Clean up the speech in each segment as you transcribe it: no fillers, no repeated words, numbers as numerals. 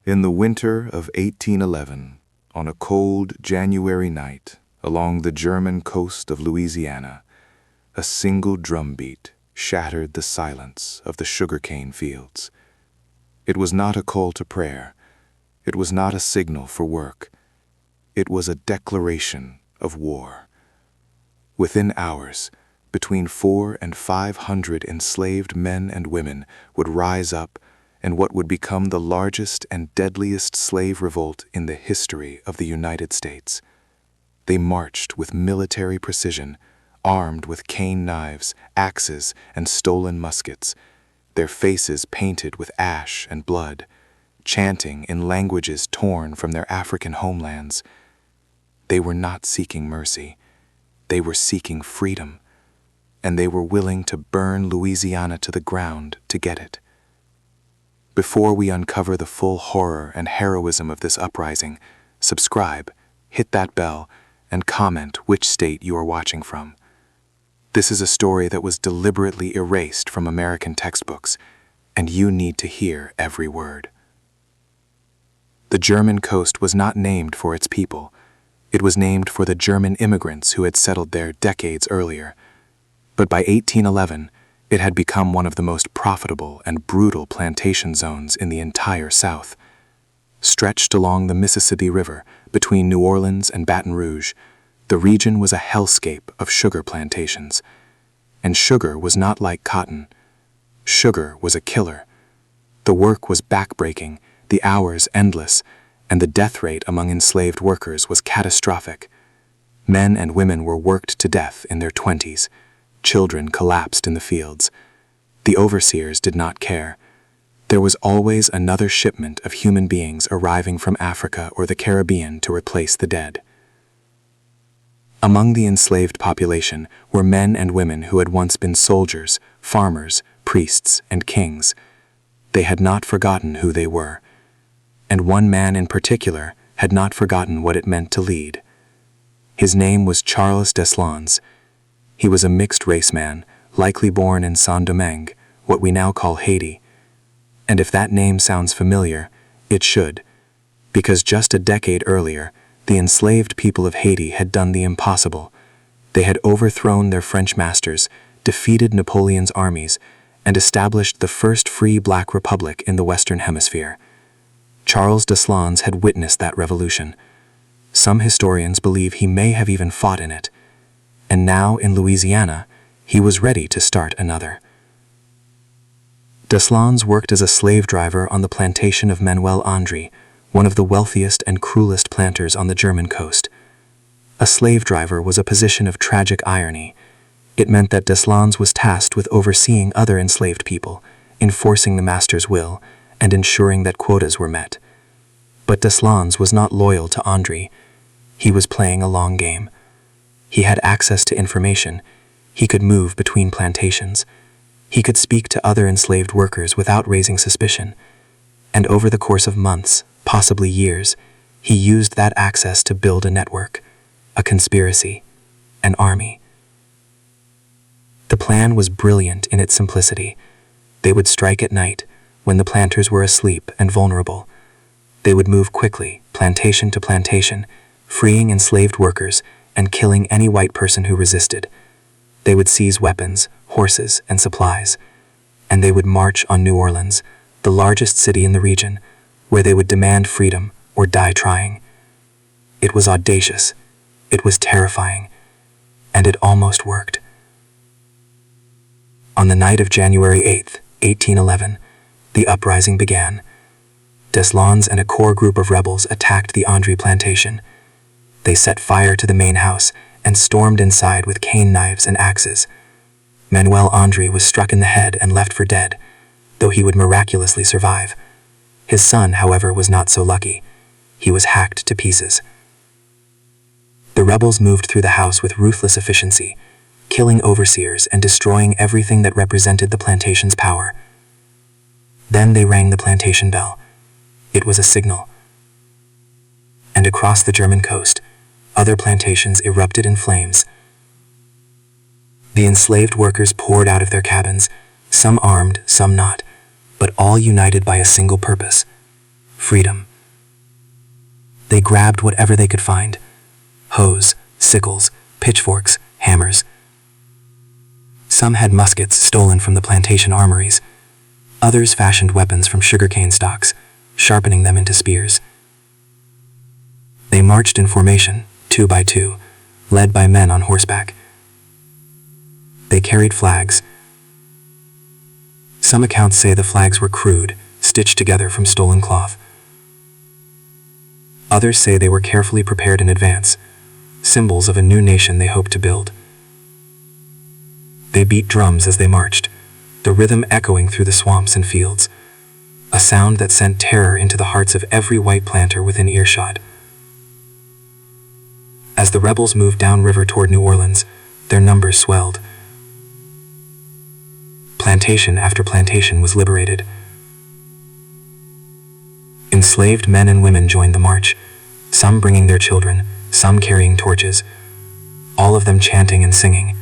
In the winter of 1811, on a cold January night, along the German coast of Louisiana, a single drumbeat shattered the silence of the sugarcane fields. It was not a call to prayer. It was not a signal for work. It was a declaration of war. Within hours, between 400 and 500 enslaved men and women would rise up in what would become the largest and deadliest slave revolt in the history of the United States. They marched with military precision, armed with cane knives, axes, and stolen muskets, their faces painted with ash and blood, chanting in languages torn from their African homelands. They were not seeking mercy. They were seeking freedom, and they were willing to burn Louisiana to the ground to get it. Before we uncover the full horror and heroism of this uprising, subscribe, hit that bell, and comment which state you are watching from. This is a story that was deliberately erased from American textbooks, and you need to hear every word. The German coast was not named for its people. It was named for the German immigrants who had settled there decades earlier. But by 1811, it had become one of the most profitable and brutal plantation zones in the entire South. Stretched along the Mississippi River between New Orleans and Baton Rouge, the region was a hellscape of sugar plantations. And sugar was not like cotton. Sugar was a killer. The work was backbreaking, the hours endless, and the death rate among enslaved workers was catastrophic. Men and women were worked to death in their 20s. Children collapsed in the fields. The overseers did not care. There was always another shipment of human beings arriving from Africa or the Caribbean to replace the dead. Among the enslaved population were men and women who had once been soldiers, farmers, priests, and kings. They had not forgotten who they were. And one man in particular had not forgotten what it meant to lead. His name was Charles Deslondes. He was a mixed-race man, likely born in Saint-Domingue, what we now call Haiti. And if that name sounds familiar, it should, because just a decade earlier, the enslaved people of Haiti had done the impossible. They had overthrown their French masters, defeated Napoleon's armies, and established the first free black republic in the Western Hemisphere. Charles Deslondes had witnessed that revolution. Some historians believe he may have even fought in it. And now, in Louisiana, he was ready to start another. Deslondes worked as a slave driver on the plantation of Manuel Andre, one of the wealthiest and cruelest planters on the German coast. A slave driver was a position of tragic irony. It meant that Deslondes was tasked with overseeing other enslaved people, enforcing the master's will, and ensuring that quotas were met. But Deslondes was not loyal to Andre. He was playing a long game. He had access to information. He could move between plantations. He could speak to other enslaved workers without raising suspicion. And over the course of months, possibly years, he used that access to build a network, a conspiracy, an army. The plan was brilliant in its simplicity. They would strike at night, when the planters were asleep and vulnerable. They would move quickly, plantation to plantation, freeing enslaved workers and killing any white person who resisted. They would seize weapons, horses, and supplies, and they would march on New Orleans, the largest city in the region, where they would demand freedom or die trying. It was audacious, it was terrifying, and it almost worked. On the night of January 8, 1811, the uprising began. Deslondes and a core group of rebels attacked the Andre plantation. They set fire to the main house and stormed inside with cane knives and axes. Manuel Andre was struck in the head and left for dead, though he would miraculously survive. His son, however, was not so lucky. He was hacked to pieces. The rebels moved through the house with ruthless efficiency, killing overseers and destroying everything that represented the plantation's power. Then they rang the plantation bell. It was a signal. And across the German coast, other plantations erupted in flames. The enslaved workers poured out of their cabins, some armed, some not, but all united by a single purpose: freedom. They grabbed whatever they could find: hoes, sickles, pitchforks, hammers. Some had muskets stolen from the plantation armories. Others fashioned weapons from sugarcane stalks, sharpening them into spears. They marched in formation, 2 by 2, led by men on horseback. They carried flags. Some accounts say the flags were crude, stitched together from stolen cloth. Others say they were carefully prepared in advance, symbols of a new nation they hoped to build. They beat drums as they marched, the rhythm echoing through the swamps and fields, a sound that sent terror into the hearts of every white planter within earshot. As the rebels moved downriver toward New Orleans, their numbers swelled. Plantation after plantation was liberated. Enslaved men and women joined the march, some bringing their children, some carrying torches, all of them chanting and singing.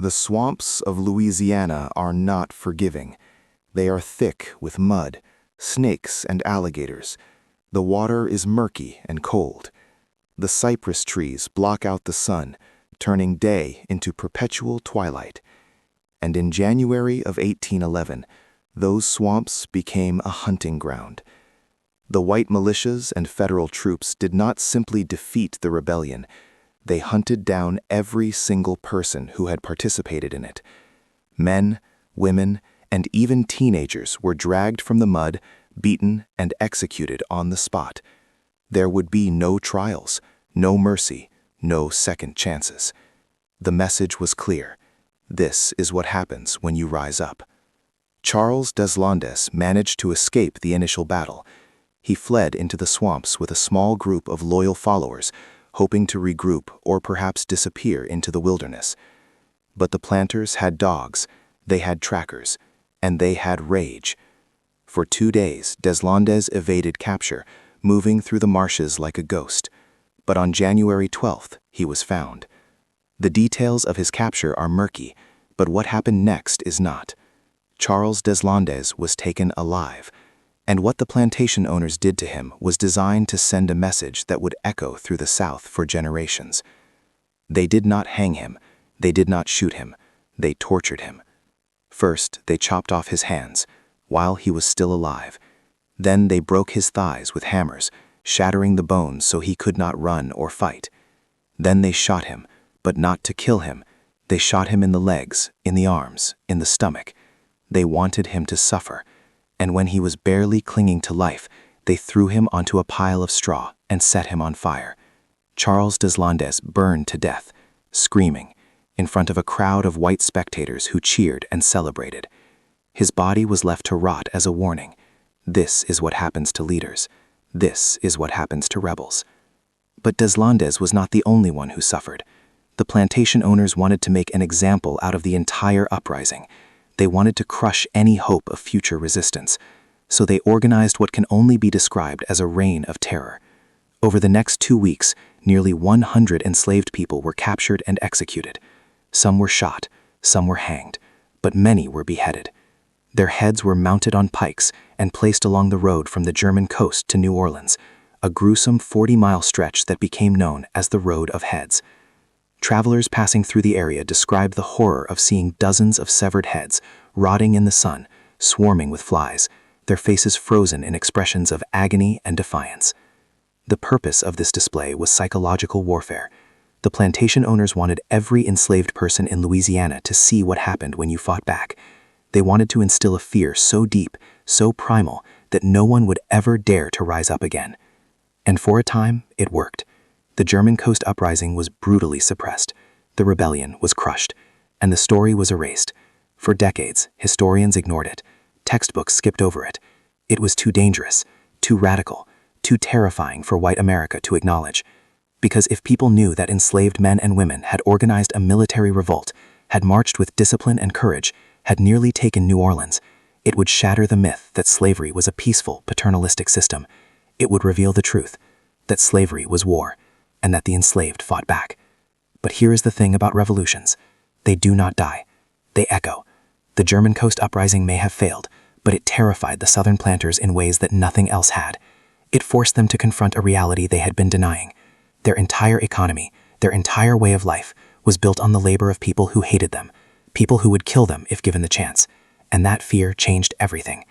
The swamps of Louisiana are not forgiving. They are thick with mud, snakes, and alligators. The water is murky and cold. The cypress trees block out the sun, turning day into perpetual twilight. And in January of 1811, those swamps became a hunting ground. The white militias and federal troops did not simply defeat the rebellion. They hunted down every single person who had participated in it. Men, women, and even teenagers were dragged from the mud, beaten, and executed on the spot. There would be no trials, no mercy, no second chances. The message was clear. This is what happens when you rise up. Charles Deslondes managed to escape the initial battle. He fled into the swamps with a small group of loyal followers, hoping to regroup or perhaps disappear into the wilderness. But the planters had dogs, they had trackers, and they had rage. For 2 days, Deslondes evaded capture, moving through the marshes like a ghost. But on January 12th, he was found. The details of his capture are murky, but what happened next is not. Charles Deslondes was taken alive, and what the plantation owners did to him was designed to send a message that would echo through the South for generations. They did not hang him, they did not shoot him, they tortured him. First, they chopped off his hands, while he was still alive. Then they broke his thighs with hammers, shattering the bones so he could not run or fight. Then they shot him, but not to kill him. They shot him in the legs, in the arms, in the stomach. They wanted him to suffer. And when he was barely clinging to life, they threw him onto a pile of straw and set him on fire. Charles Deslondes burned to death, screaming, in front of a crowd of white spectators who cheered and celebrated. His body was left to rot as a warning. This is what happens to leaders. This is what happens to rebels. But Deslondes was not the only one who suffered. The plantation owners wanted to make an example out of the entire uprising. They wanted to crush any hope of future resistance, so they organized what can only be described as a reign of terror. Over the next 2 weeks, nearly 100 enslaved people were captured and executed. Some were shot, some were hanged, but many were beheaded. Their heads were mounted on pikes and placed along the road from the German coast to New Orleans, a gruesome 40-mile stretch that became known as the Road of Heads. Travelers passing through the area described the horror of seeing dozens of severed heads rotting in the sun, swarming with flies, their faces frozen in expressions of agony and defiance. The purpose of this display was psychological warfare. The plantation owners wanted every enslaved person in Louisiana to see what happened when you fought back. They wanted to instill a fear so deep, so primal, that no one would ever dare to rise up again. And for a time, it worked. The German Coast Uprising was brutally suppressed. The rebellion was crushed, and the story was erased. For decades, historians ignored it. Textbooks skipped over it. It was too dangerous, too radical, too terrifying for white America to acknowledge. Because if people knew that enslaved men and women had organized a military revolt, had marched with discipline and courage, had nearly taken New Orleans, it would shatter the myth that slavery was a peaceful, paternalistic system. It would reveal the truth, that slavery was war, and that the enslaved fought back. But here is the thing about revolutions. They do not die. They echo. The German Coast Uprising may have failed, but it terrified the Southern planters in ways that nothing else had. It forced them to confront a reality they had been denying. Their entire economy, their entire way of life, was built on the labor of people who hated them, people who would kill them if given the chance. And that fear changed everything.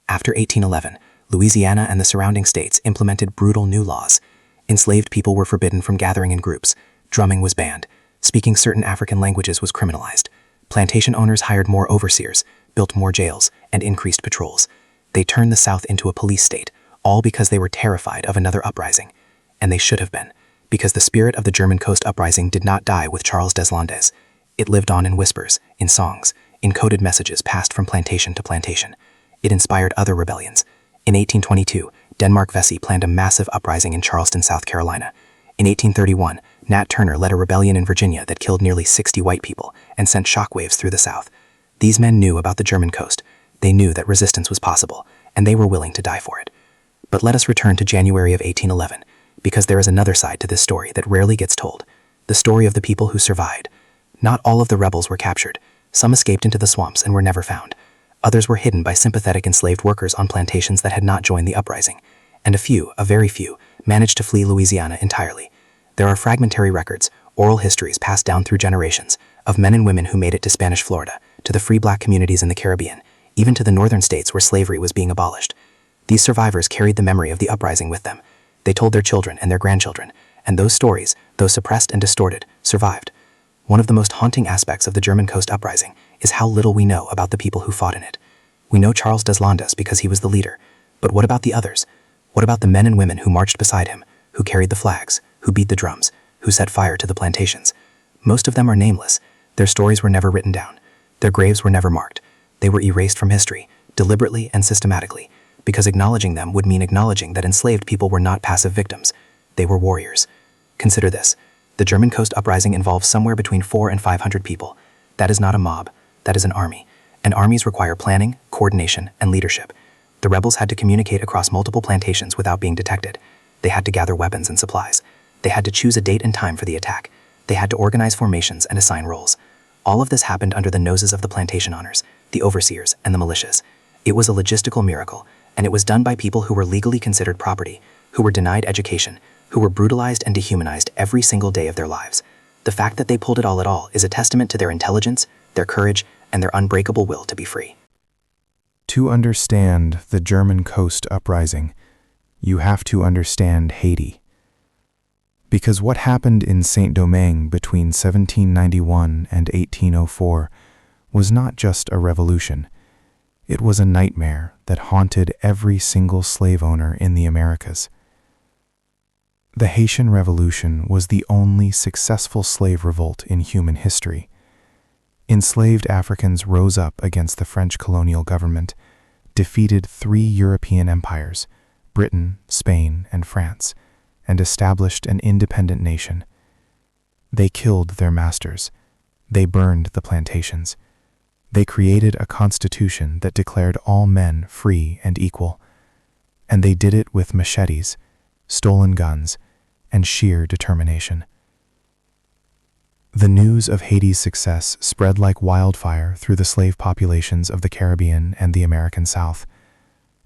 After 1811, Louisiana and the surrounding states implemented brutal new laws. Enslaved people were forbidden from gathering in groups. Drumming was banned. Speaking certain African languages was criminalized. Plantation owners hired more overseers, built more jails, and increased patrols. They turned the South into a police state, all because they were terrified of another uprising. And they should have been, because the spirit of the German Coast Uprising did not die with Charles Deslondes. It lived on in whispers, in songs, in coded messages passed from plantation to plantation. It inspired other rebellions. In 1822, Denmark Vesey planned a massive uprising in Charleston, South Carolina. In 1831, Nat Turner led a rebellion in Virginia that killed nearly 60 white people and sent shockwaves through the South. These men knew about the German coast. They knew that resistance was possible, and they were willing to die for it. But let us return to January of 1811, because there is another side to this story that rarely gets told. The story of the people who survived. Not all of the rebels were captured. Some escaped into the swamps and were never found. Others were hidden by sympathetic enslaved workers on plantations that had not joined the uprising. And a very few, managed to flee Louisiana entirely. There are fragmentary records, oral histories passed down through generations, of men and women who made it to Spanish Florida, to the free black communities in the Caribbean, even to the northern states where slavery was being abolished. These survivors carried the memory of the uprising with them. They told their children and their grandchildren, and those stories, though suppressed and distorted, survived. One of the most haunting aspects of the German Coast Uprising is how little we know about the people who fought in it. We know Charles Deslondes because he was the leader, but what about the others? What about the men and women who marched beside him, who carried the flags, who beat the drums, who set fire to the plantations? Most of them are nameless. Their stories were never written down. Their graves were never marked. They were erased from history, deliberately and systematically, because acknowledging them would mean acknowledging that enslaved people were not passive victims. They were warriors. Consider this. The German Coast Uprising involves somewhere between 400 and 500 people. That is not a mob. That is an army. And armies require planning, coordination, and leadership. The rebels had to communicate across multiple plantations without being detected. They had to gather weapons and supplies. They had to choose a date and time for the attack. They had to organize formations and assign roles. All of this happened under the noses of the plantation owners, the overseers, and the militias. It was a logistical miracle, and it was done by people who were legally considered property, who were denied education, who were brutalized and dehumanized every single day of their lives. The fact that they pulled it all at all is a testament to their intelligence, their courage, and their unbreakable will to be free. To understand the German Coast Uprising, you have to understand Haiti. Because what happened in Saint-Domingue between 1791 and 1804 was not just a revolution. It was a nightmare that haunted every single slave owner in the Americas. The Haitian Revolution was the only successful slave revolt in human history. Enslaved Africans rose up against the French colonial government, defeated 3 European empires, Britain, Spain, and France, and established an independent nation. They killed their masters. They burned the plantations. They created a constitution that declared all men free and equal. And they did it with machetes, stolen guns, and sheer determination. The news of Haiti's success spread like wildfire through the slave populations of the Caribbean and the American South.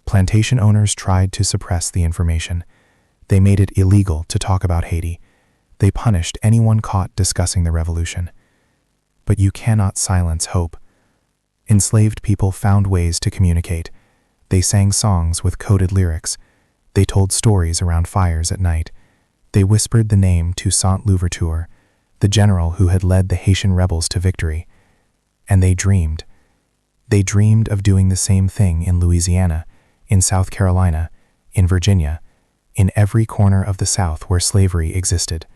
Plantation owners tried to suppress the information. They made it illegal to talk about Haiti. They punished anyone caught discussing the revolution. But you cannot silence hope. Enslaved people found ways to communicate. They sang songs with coded lyrics. They told stories around fires at night. They whispered the name Toussaint Louverture, the general who had led the Haitian rebels to victory. And they dreamed. They dreamed of doing the same thing in Louisiana, in South Carolina, in Virginia, in every corner of the South where slavery existed.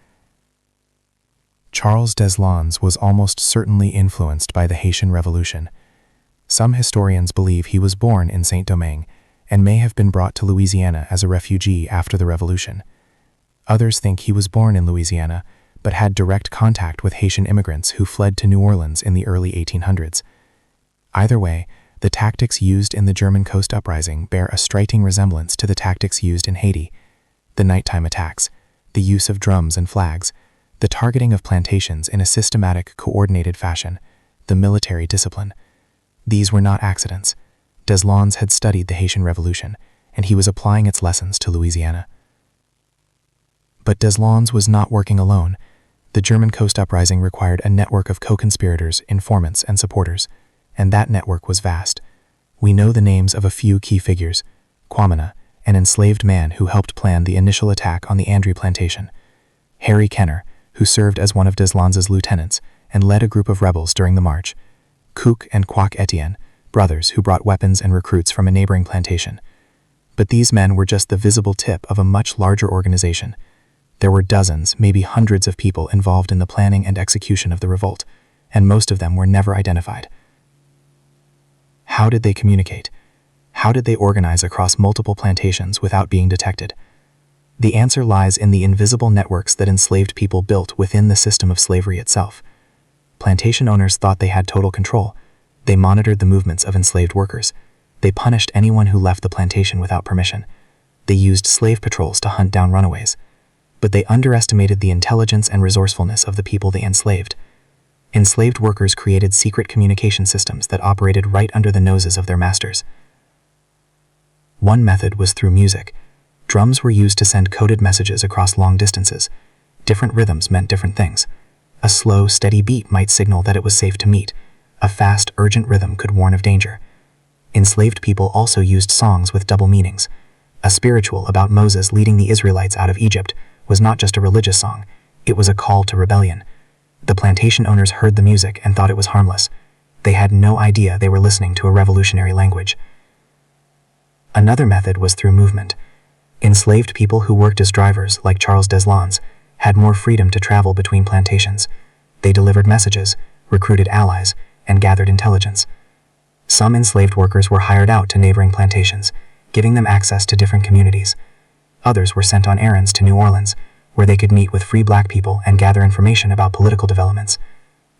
Charles Deslondes was almost certainly influenced by the Haitian Revolution. Some historians believe he was born in Saint-Domingue and may have been brought to Louisiana as a refugee after the Revolution. Others think he was born in Louisiana but had direct contact with Haitian immigrants who fled to New Orleans in the early 1800s. Either way, the tactics used in the German Coast Uprising bear a striking resemblance to the tactics used in Haiti. The nighttime attacks, the use of drums and flags, the targeting of plantations in a systematic, coordinated fashion, the military discipline. These were not accidents. Deslondes had studied the Haitian Revolution, and he was applying its lessons to Louisiana. But Deslondes was not working alone. The German Coast Uprising required a network of co-conspirators, informants, and supporters, and that network was vast. We know the names of a few key figures: Quamina, an enslaved man who helped plan the initial attack on the André plantation; Harry Kenner, who served as one of Deslondes' lieutenants and led a group of rebels during the march; Cook and Quoc Etienne, brothers who brought weapons and recruits from a neighboring plantation. But these men were just the visible tip of a much larger organization. There were dozens, maybe hundreds of people involved in the planning and execution of the revolt, and most of them were never identified. How did they communicate? How did they organize across multiple plantations without being detected? The answer lies in the invisible networks that enslaved people built within the system of slavery itself. Plantation owners thought they had total control. They monitored the movements of enslaved workers. They punished anyone who left the plantation without permission. They used slave patrols to hunt down runaways. But they underestimated the intelligence and resourcefulness of the people they enslaved. Enslaved workers created secret communication systems that operated right under the noses of their masters. One method was through music. Drums were used to send coded messages across long distances. Different rhythms meant different things. A slow, steady beat might signal that it was safe to meet. A fast, urgent rhythm could warn of danger. Enslaved people also used songs with double meanings. A spiritual about Moses leading the Israelites out of Egypt was not just a religious song, it was a call to rebellion. The plantation owners heard the music and thought it was harmless. They had no idea they were listening to a revolutionary language. Another method was through movement. Enslaved people who worked as drivers, like Charles Deslondes, had more freedom to travel between plantations. They delivered messages, recruited allies, and gathered intelligence. Some enslaved workers were hired out to neighboring plantations, giving them access to different communities. Others were sent on errands to New Orleans, where they could meet with free black people and gather information about political developments.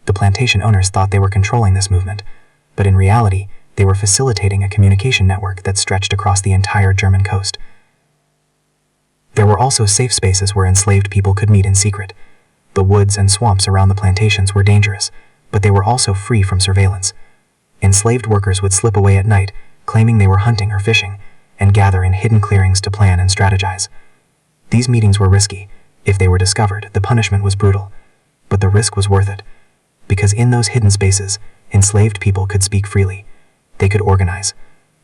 The plantation owners thought they were controlling this movement, but in reality, they were facilitating a communication network that stretched across the entire German coast. There were also safe spaces where enslaved people could meet in secret. The woods and swamps around the plantations were dangerous, but they were also free from surveillance. Enslaved workers would slip away at night, claiming they were hunting or fishing, and gather in hidden clearings to plan and strategize. These meetings were risky. If they were discovered, the punishment was brutal. But the risk was worth it, because in those hidden spaces, enslaved people could speak freely. They could organize.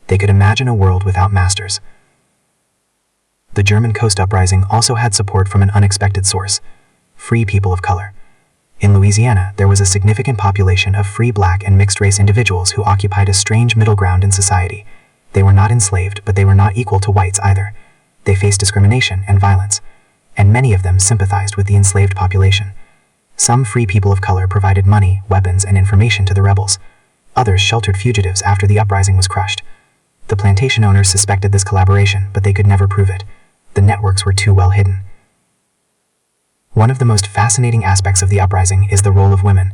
They could imagine a world without masters. The German Coast Uprising also had support from an unexpected source: free people of color. In Louisiana, there was a significant population of free black and mixed-race individuals who occupied a strange middle ground in society. They were not enslaved, but they were not equal to whites either. They faced discrimination and violence, and many of them sympathized with the enslaved population. Some free people of color provided money, weapons, and information to the rebels. Others sheltered fugitives after the uprising was crushed. The plantation owners suspected this collaboration, but they could never prove it. The networks were too well hidden. One of the most fascinating aspects of the uprising is the role of women.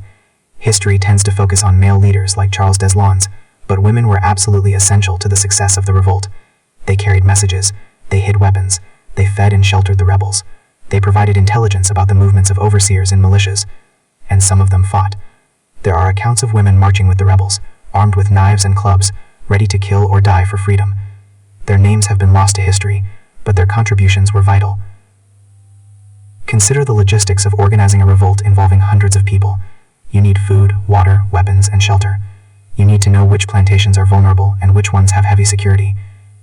History tends to focus on male leaders like Charles Deslondes, but women were absolutely essential to the success of the revolt. They carried messages, they hid weapons, they fed and sheltered the rebels. They provided intelligence about the movements of overseers and militias, and some of them fought. There are accounts of women marching with the rebels, armed with knives and clubs, ready to kill or die for freedom. Their names have been lost to history, but their contributions were vital. Consider the logistics of organizing a revolt involving hundreds of people. You need food, water, weapons, and shelter. You need to know which plantations are vulnerable and which ones have heavy security.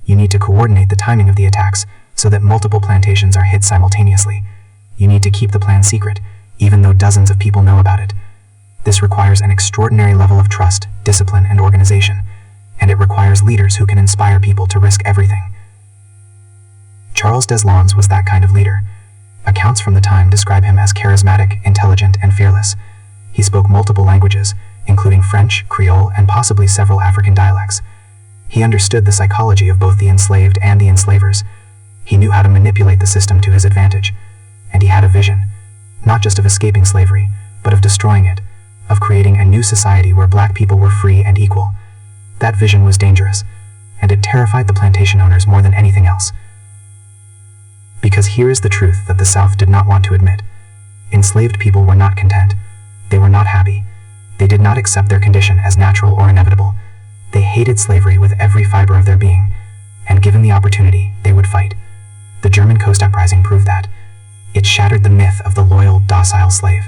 You need to coordinate the timing of the attacks so that multiple plantations are hit simultaneously. You need to keep the plan secret, even though dozens of people know about it. This requires an extraordinary level of trust, discipline, and organization, and it requires leaders who can inspire people to risk everything. Charles Deslondes was that kind of leader. Accounts from the time describe him as charismatic, intelligent, and fearless. He spoke multiple languages, including French, Creole, and possibly several African dialects. He understood the psychology of both the enslaved and the enslavers. He knew how to manipulate the system to his advantage. And he had a vision, not just of escaping slavery, but of destroying it, of creating a new society where black people were free and equal. That vision was dangerous, and it terrified the plantation owners more than anything else. Because here is the truth that the South did not want to admit. Enslaved people were not content. They were not happy. They did not accept their condition as natural or inevitable. They hated slavery with every fiber of their being, and given the opportunity, they would fight. The German Coast Uprising proved that. It shattered the myth of the loyal, docile slave.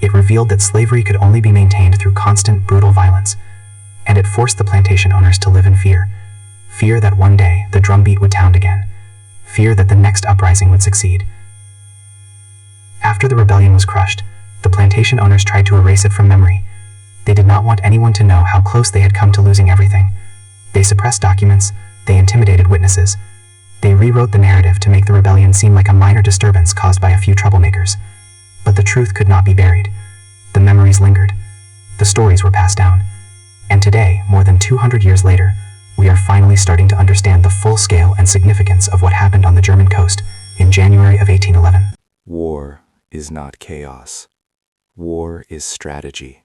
It revealed that slavery could only be maintained through constant, brutal violence, and it forced the plantation owners to live in fear. Fear that one day the drumbeat would sound again. Fear that the next uprising would succeed. After the rebellion was crushed, the plantation owners tried to erase it from memory. They did not want anyone to know how close they had come to losing everything. They suppressed documents, they intimidated witnesses. They rewrote the narrative to make the rebellion seem like a minor disturbance caused by a few troublemakers. But the truth could not be buried. The memories lingered. The stories were passed down. And today, more than 200 years later, we are finally starting to understand the full scale and significance of what happened on the German coast in January of 1811. War is not chaos. War is strategy.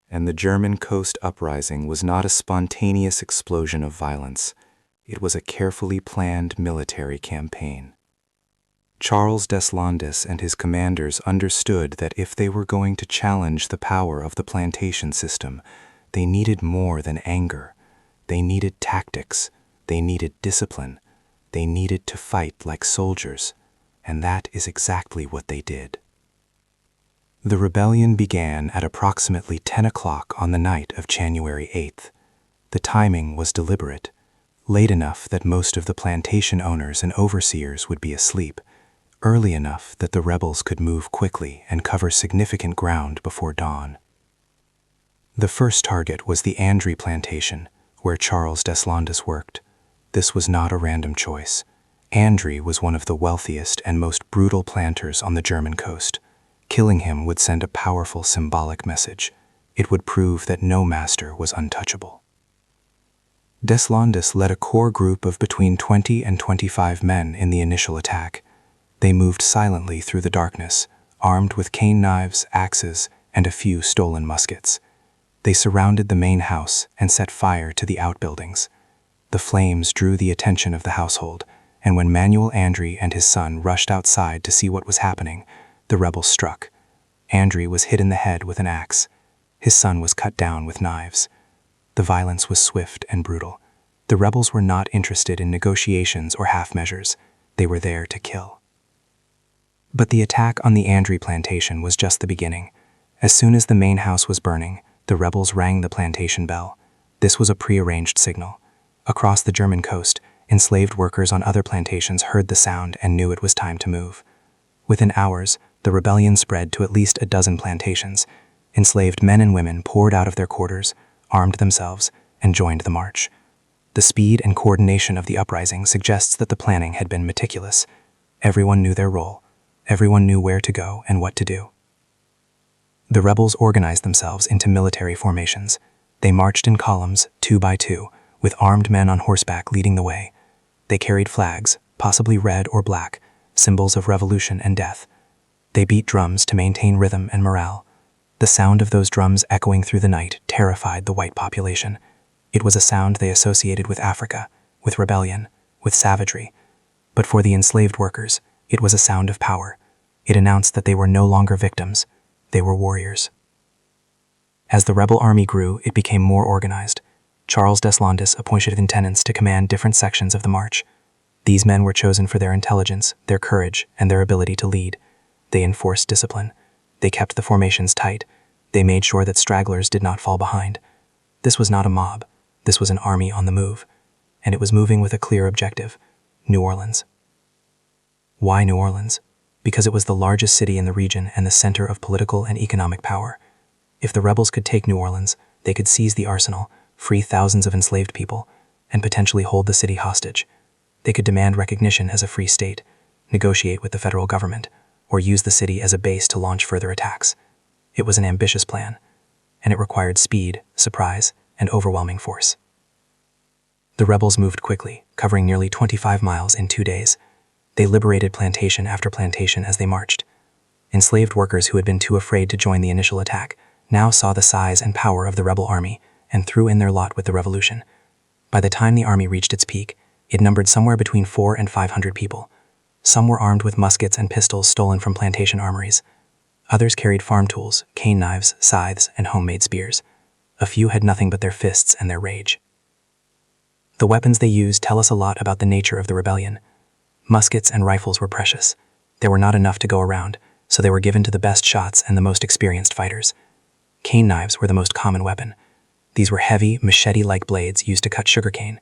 And the German Coast Uprising was not a spontaneous explosion of violence. It was a carefully planned military campaign. Charles Deslondes and his commanders understood that if they were going to challenge the power of the plantation system, they needed more than anger. They needed tactics. They needed discipline. They needed to fight like soldiers. And that is exactly what they did. The rebellion began at approximately 10 o'clock on the night of January 8th. The timing was deliberate, late enough that most of the plantation owners and overseers would be asleep, early enough that the rebels could move quickly and cover significant ground before dawn. The first target was the Andre plantation, where Charles Deslondes worked. This was not a random choice. Andre was one of the wealthiest and most brutal planters on the German coast. Killing him would send a powerful symbolic message. It would prove that no master was untouchable. Deslondes led a core group of between 20 and 25 men in the initial attack. They moved silently through the darkness, armed with cane knives, axes, and a few stolen muskets. They surrounded the main house and set fire to the outbuildings. The flames drew the attention of the household, and when Manuel Andre and his son rushed outside to see what was happening, the rebels struck. Andre was hit in the head with an axe. His son was cut down with knives. The violence was swift and brutal. The rebels were not interested in negotiations or half measures. They were there to kill. But the attack on the Andre plantation was just the beginning. As soon as the main house was burning, the rebels rang the plantation bell. This was a prearranged signal. Across the German coast, enslaved workers on other plantations heard the sound and knew it was time to move. Within hours, the rebellion spread to at least a dozen plantations. Enslaved men and women poured out of their quarters, armed themselves, and joined the march. The speed and coordination of the uprising suggests that the planning had been meticulous. Everyone knew their role. Everyone knew where to go and what to do. The rebels organized themselves into military formations. They marched in columns, 2 by 2, with armed men on horseback leading the way. They carried flags, possibly red or black, symbols of revolution and death. They beat drums to maintain rhythm and morale. The sound of those drums echoing through the night terrified the white population. It was a sound they associated with Africa, with rebellion, with savagery. But for the enslaved workers, it was a sound of power. It announced that they were no longer victims. They were warriors. As the rebel army grew, it became more organized. Charles Deslondes appointed lieutenants to command different sections of the march. These men were chosen for their intelligence, their courage, and their ability to lead. They enforced discipline. They kept the formations tight. They made sure that stragglers did not fall behind. This was not a mob. This was an army on the move. And it was moving with a clear objective: New Orleans. Why New Orleans? Because it was the largest city in the region and the center of political and economic power. If the rebels could take New Orleans, they could seize the arsenal, free thousands of enslaved people, and potentially hold the city hostage. They could demand recognition as a free state, negotiate with the federal government, or use the city as a base to launch further attacks. It was an ambitious plan, and it required speed, surprise, and overwhelming force. The rebels moved quickly, covering nearly 25 miles in 2 days. They liberated plantation after plantation as they marched. Enslaved workers who had been too afraid to join the initial attack now saw the size and power of the rebel army and threw in their lot with the revolution. By the time the army reached its peak, it numbered somewhere between 400 and 500 people. Some were armed with muskets and pistols stolen from plantation armories. Others carried farm tools, cane knives, scythes, and homemade spears. A few had nothing but their fists and their rage. The weapons they used tell us a lot about the nature of the rebellion. Muskets and rifles were precious. There were not enough to go around, so they were given to the best shots and the most experienced fighters. Cane knives were the most common weapon. These were heavy, machete-like blades used to cut sugarcane.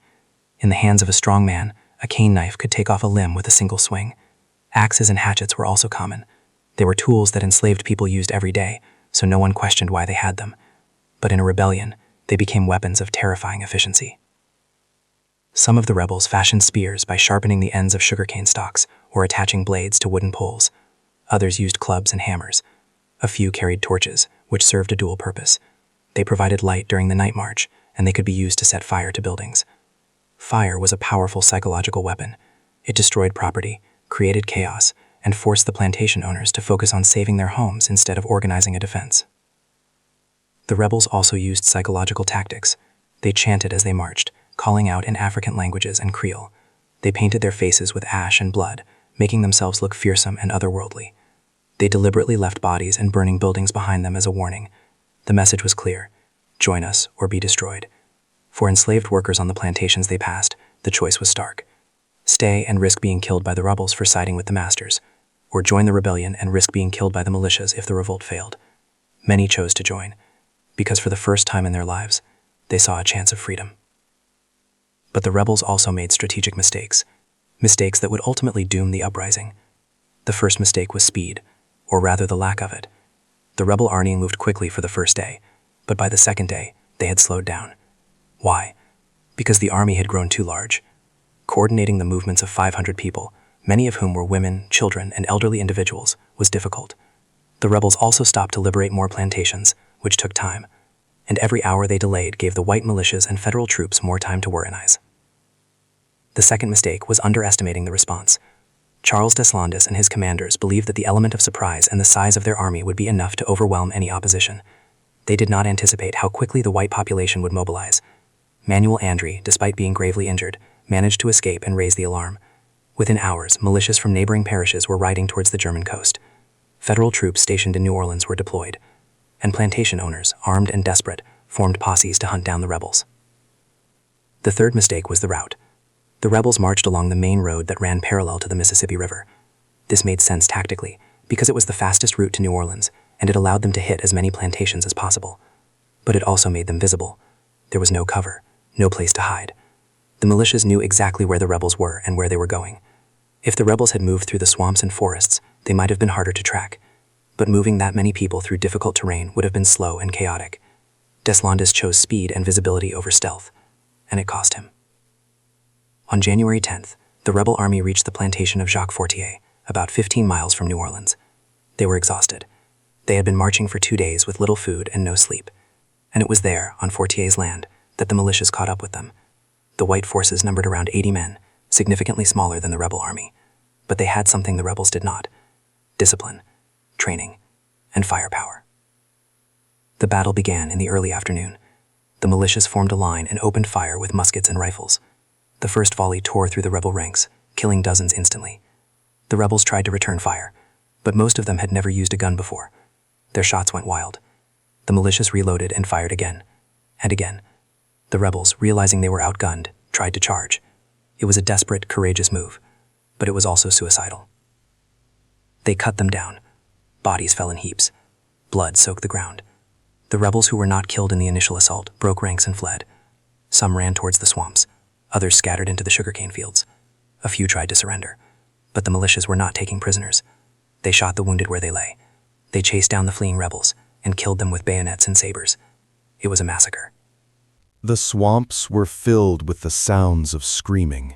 In the hands of a strong man, a cane knife could take off a limb with a single swing. Axes and hatchets were also common. They were tools that enslaved people used every day, so no one questioned why they had them. But in a rebellion, they became weapons of terrifying efficiency. Some of the rebels fashioned spears by sharpening the ends of sugarcane stalks or attaching blades to wooden poles. Others used clubs and hammers. A few carried torches, which served a dual purpose. They provided light during the night march, and they could be used to set fire to buildings. Fire was a powerful psychological weapon. It destroyed property, created chaos, and forced the plantation owners to focus on saving their homes instead of organizing a defense. The rebels also used psychological tactics. They chanted as they marched, calling out in African languages and Creole. They painted their faces with ash and blood, making themselves look fearsome and otherworldly. They deliberately left bodies and burning buildings behind them as a warning. The message was clear: join us or be destroyed. For enslaved workers on the plantations they passed, the choice was stark: stay and risk being killed by the rebels for siding with the masters, or join the rebellion and risk being killed by the militias if the revolt failed. Many chose to join, because for the first time in their lives, they saw a chance of freedom. But the rebels also made strategic mistakes that would ultimately doom the uprising. The first mistake was speed, or rather the lack of it. The rebel army moved quickly for the first day, but by the second day, they had slowed down. Why? Because the army had grown too large. Coordinating the movements of 500 people, many of whom were women, children, and elderly individuals, was difficult. The rebels also stopped to liberate more plantations, which took time, and every hour they delayed gave the white militias and federal troops more time to organize. The second mistake was underestimating the response. Charles Deslondes and his commanders believed that the element of surprise and the size of their army would be enough to overwhelm any opposition. They did not anticipate how quickly the white population would mobilize. Manuel Andre, despite being gravely injured, managed to escape and raise the alarm. Within hours, militias from neighboring parishes were riding towards the German coast. Federal troops stationed in New Orleans were deployed, and plantation owners, armed and desperate, formed posses to hunt down the rebels. The third mistake was the route. The rebels marched along the main road that ran parallel to the Mississippi River. This made sense tactically, because it was the fastest route to New Orleans, and it allowed them to hit as many plantations as possible. But it also made them visible. There was no cover, no place to hide. The militias knew exactly where the rebels were and where they were going. If the rebels had moved through the swamps and forests, they might have been harder to track. But moving that many people through difficult terrain would have been slow and chaotic. Deslondes chose speed and visibility over stealth, and it cost him. On January 10th, the rebel army reached the plantation of Jacques Fortier, about 15 miles from New Orleans. They were exhausted. They had been marching for 2 days with little food and no sleep, and it was there, on Fortier's land, that the militias caught up with them. The white forces numbered around 80 men, significantly smaller than the rebel army, but they had something the rebels did not: discipline, training, and firepower. The battle began in the early afternoon. The militias formed a line and opened fire with muskets and rifles. The first volley tore through the rebel ranks, killing dozens instantly. The rebels tried to return fire, but most of them had never used a gun before. Their shots went wild. The militias reloaded and fired again, and again. The rebels, realizing they were outgunned, tried to charge. It was a desperate, courageous move, but it was also suicidal. They cut them down. Bodies fell in heaps. Blood soaked the ground. The rebels who were not killed in the initial assault broke ranks and fled. Some ran towards the swamps. Others scattered into the sugarcane fields. A few tried to surrender, but the militias were not taking prisoners. They shot the wounded where they lay. They chased down the fleeing rebels and killed them with bayonets and sabers. It was a massacre. The swamps were filled with the sounds of screaming.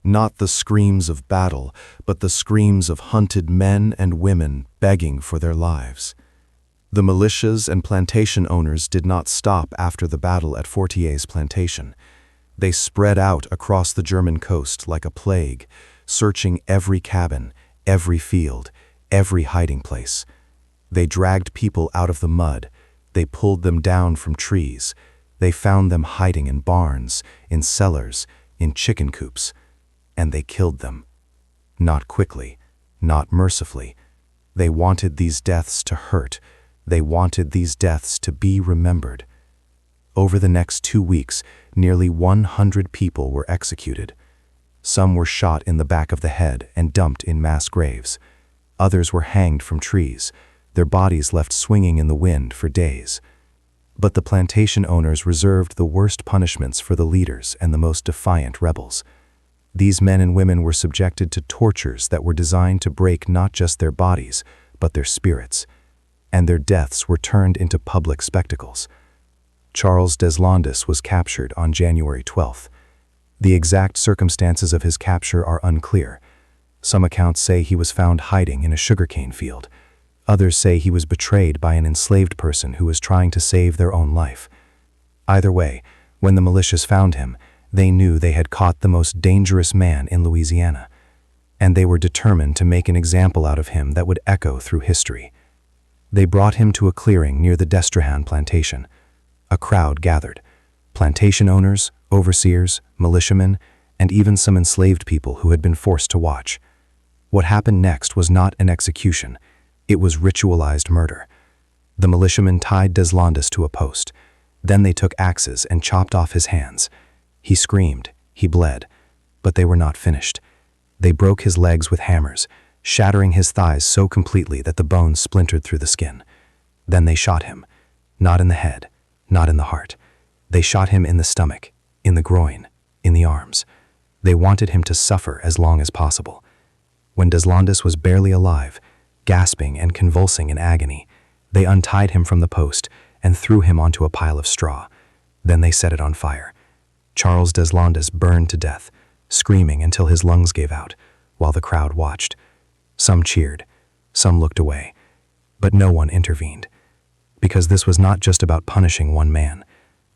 Not the screams of battle, but the screams of hunted men and women begging for their lives. The militias and plantation owners did not stop after the battle at Fortier's plantation. They spread out across the German coast like a plague, searching every cabin, every field, every hiding place. They dragged people out of the mud. They pulled them down from trees. They found them hiding in barns, in cellars, in chicken coops, and they killed them. Not quickly, not mercifully. They wanted these deaths to hurt. They wanted these deaths to be remembered. Over the next 2 weeks, nearly 100 people were executed. Some were shot in the back of the head and dumped in mass graves. Others were hanged from trees, their bodies left swinging in the wind for days. But the plantation owners reserved the worst punishments for the leaders and the most defiant rebels. These men and women were subjected to tortures that were designed to break not just their bodies, but their spirits. And their deaths were turned into public spectacles. Charles Deslondes was captured on January 12th. The exact circumstances of his capture are unclear. Some accounts say he was found hiding in a sugarcane field. Others say he was betrayed by an enslaved person who was trying to save their own life. Either way, when the militias found him, they knew they had caught the most dangerous man in Louisiana, and they were determined to make an example out of him that would echo through history. They brought him to a clearing near the Deslondes plantation. A crowd gathered: plantation owners, overseers, militiamen, and even some enslaved people who had been forced to watch. What happened next was not an execution. It was ritualized murder. The militiamen tied Deslondes to a post. Then they took axes and chopped off his hands. He screamed, he bled, but they were not finished. They broke his legs with hammers, shattering his thighs so completely that the bones splintered through the skin. Then they shot him, not in the head, not in the heart. They shot him in the stomach, in the groin, in the arms. They wanted him to suffer as long as possible. When Deslondes was barely alive, gasping and convulsing in agony, they untied him from the post and threw him onto a pile of straw. Then they set it on fire. Charles Deslondes burned to death, screaming until his lungs gave out, while the crowd watched. Some cheered, some looked away, but no one intervened. Because this was not just about punishing one man.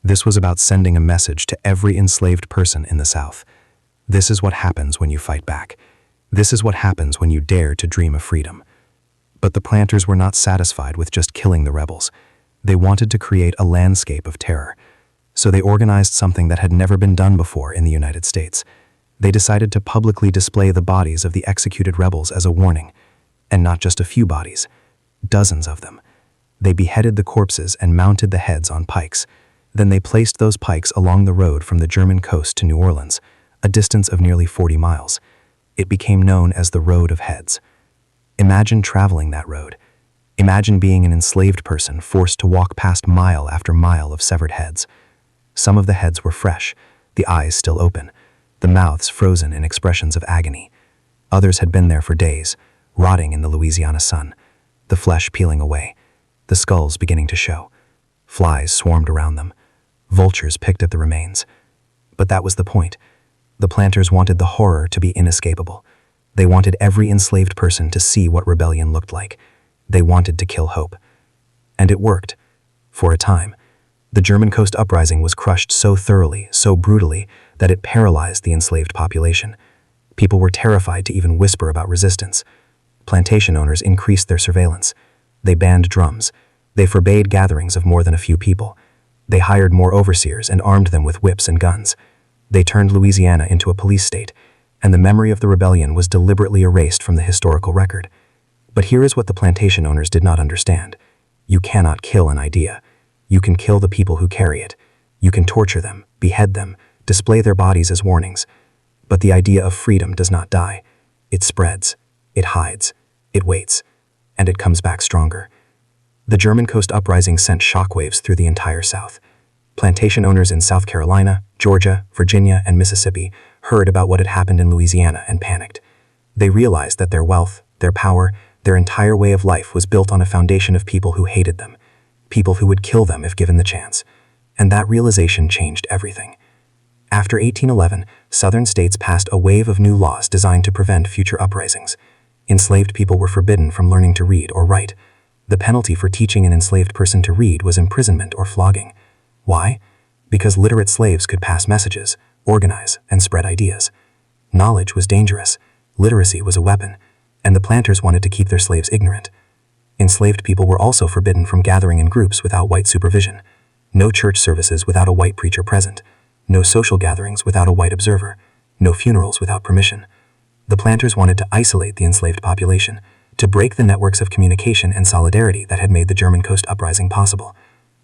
This was about sending a message to every enslaved person in the South. This is what happens when you fight back. This is what happens when you dare to dream of freedom. But the planters were not satisfied with just killing the rebels. They wanted to create a landscape of terror. So they organized something that had never been done before in the United States. They decided to publicly display the bodies of the executed rebels as a warning. And not just a few bodies, dozens of them. They beheaded the corpses and mounted the heads on pikes. Then they placed those pikes along the road from the German coast to New Orleans, a distance of nearly 40 miles. It became known as the Road of Heads. Imagine traveling that road. Imagine being an enslaved person forced to walk past mile after mile of severed heads. Some of the heads were fresh, the eyes still open, the mouths frozen in expressions of agony. Others had been there for days, rotting in the Louisiana sun, the flesh peeling away, the skulls beginning to show. Flies swarmed around them. Vultures picked at the remains. But that was the point. The planters wanted the horror to be inescapable. They wanted every enslaved person to see what rebellion looked like. They wanted to kill hope. And it worked. For a time. The German Coast Uprising was crushed so thoroughly, so brutally, that it paralyzed the enslaved population. People were terrified to even whisper about resistance. Plantation owners increased their surveillance. They banned drums. They forbade gatherings of more than a few people. They hired more overseers and armed them with whips and guns. They turned Louisiana into a police state, and the memory of the rebellion was deliberately erased from the historical record. But here is what the plantation owners did not understand. You cannot kill an idea. You can kill the people who carry it. You can torture them, behead them, display their bodies as warnings. But the idea of freedom does not die. It spreads, it hides, it waits, and it comes back stronger. The German Coast Uprising sent shockwaves through the entire South. Plantation owners in South Carolina, Georgia, Virginia, and Mississippi heard about what had happened in Louisiana and panicked. They realized that their wealth, their power, their entire way of life was built on a foundation of people who hated them, people who would kill them if given the chance. And that realization changed everything. After 1811, Southern states passed a wave of new laws designed to prevent future uprisings. Enslaved people were forbidden from learning to read or write. The penalty for teaching an enslaved person to read was imprisonment or flogging. Why? Because literate slaves could pass messages, organize, and spread ideas. Knowledge was dangerous, literacy was a weapon, and the planters wanted to keep their slaves ignorant. Enslaved people were also forbidden from gathering in groups without white supervision. No church services without a white preacher present. No social gatherings without a white observer. No funerals without permission. The planters wanted to isolate the enslaved population, to break the networks of communication and solidarity that had made the German Coast Uprising possible.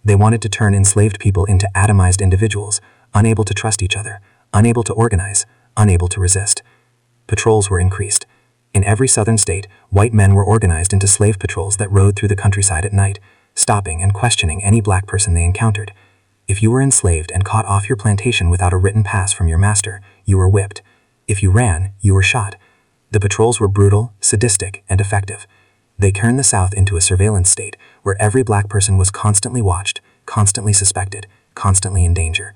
They wanted to turn enslaved people into atomized individuals, unable to trust each other, unable to organize, unable to resist. Patrols were increased. In every southern state, white men were organized into slave patrols that rode through the countryside at night, stopping and questioning any black person they encountered. If you were enslaved and caught off your plantation without a written pass from your master, you were whipped. If you ran, you were shot. The patrols were brutal, sadistic, and effective. They turned the South into a surveillance state where every black person was constantly watched, constantly suspected, constantly in danger.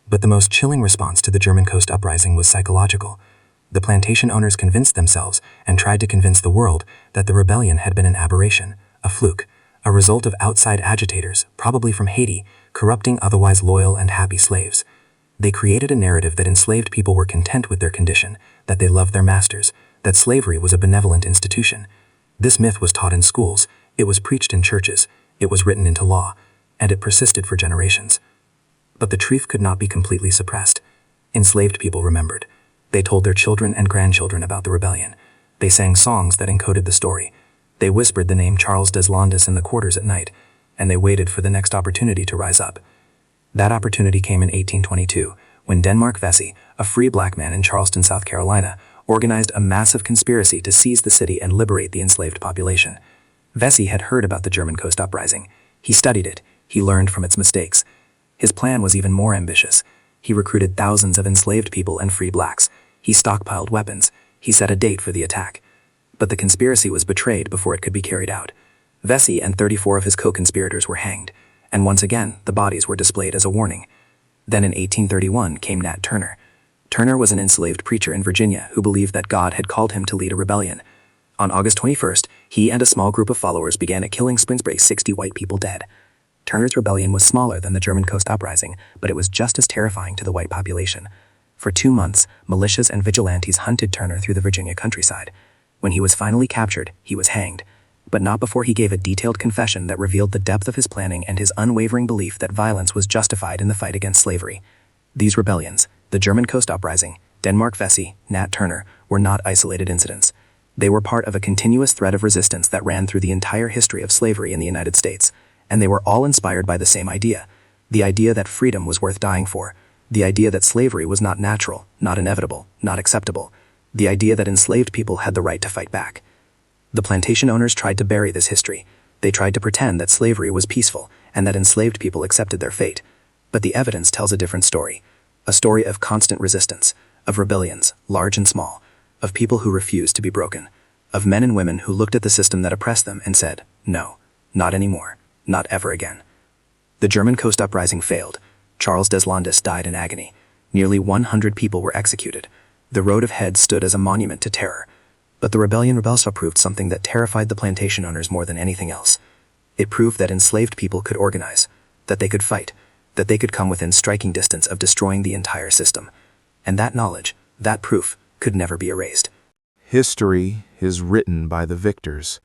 But the most chilling response to the German Coast Uprising was psychological. The plantation owners convinced themselves and tried to convince the world that the rebellion had been an aberration, a fluke, a result of outside agitators, probably from Haiti, corrupting otherwise loyal and happy slaves. They created a narrative that enslaved people were content with their condition, that they loved their masters, that slavery was a benevolent institution. This myth was taught in schools, it was preached in churches, it was written into law, and it persisted for generations. But the truth could not be completely suppressed. Enslaved people remembered. They told their children and grandchildren about the rebellion. They sang songs that encoded the story. They whispered the name Charles Deslondes in the quarters at night, and they waited for the next opportunity to rise up. That opportunity came in 1822, when Denmark Vesey, a free black man in Charleston, South Carolina, organized a massive conspiracy to seize the city and liberate the enslaved population. Vesey had heard about the German Coast Uprising. He studied it. He learned from its mistakes. His plan was even more ambitious. He recruited thousands of enslaved people and free blacks. He stockpiled weapons. He set a date for the attack. But the conspiracy was betrayed before it could be carried out. Vesey and 34 of his co-conspirators were hanged, and once again, the bodies were displayed as a warning. Then in 1831 came Nat Turner. Turner was an enslaved preacher in Virginia who believed that God had called him to lead a rebellion. On August 21st, he and a small group of followers began a killing spree, 60 white people dead. Turner's rebellion was smaller than the German Coast Uprising, but it was just as terrifying to the white population. For 2 months, militias and vigilantes hunted Turner through the Virginia countryside. When he was finally captured, he was hanged, but not before he gave a detailed confession that revealed the depth of his planning and his unwavering belief that violence was justified in the fight against slavery. These rebellions, the German Coast Uprising, Denmark Vesey, Nat Turner, were not isolated incidents. They were part of a continuous thread of resistance that ran through the entire history of slavery in the United States, and they were all inspired by the same idea, the idea that freedom was worth dying for, the idea that slavery was not natural, not inevitable, not acceptable, the idea that enslaved people had the right to fight back. The plantation owners tried to bury this history. They tried to pretend that slavery was peaceful and that enslaved people accepted their fate. But the evidence tells a different story, a story of constant resistance, of rebellions, large and small, of people who refused to be broken, of men and women who looked at the system that oppressed them and said, no, not anymore, not ever again. The German Coast Uprising failed. Charles Deslondes died in agony. Nearly 100 people were executed. The road of heads stood as a monument to terror. But the rebellion also proved something that terrified the plantation owners more than anything else. It proved that enslaved people could organize, that they could fight, that they could come within striking distance of destroying the entire system. And that knowledge, that proof, could never be erased. History is written by the victors,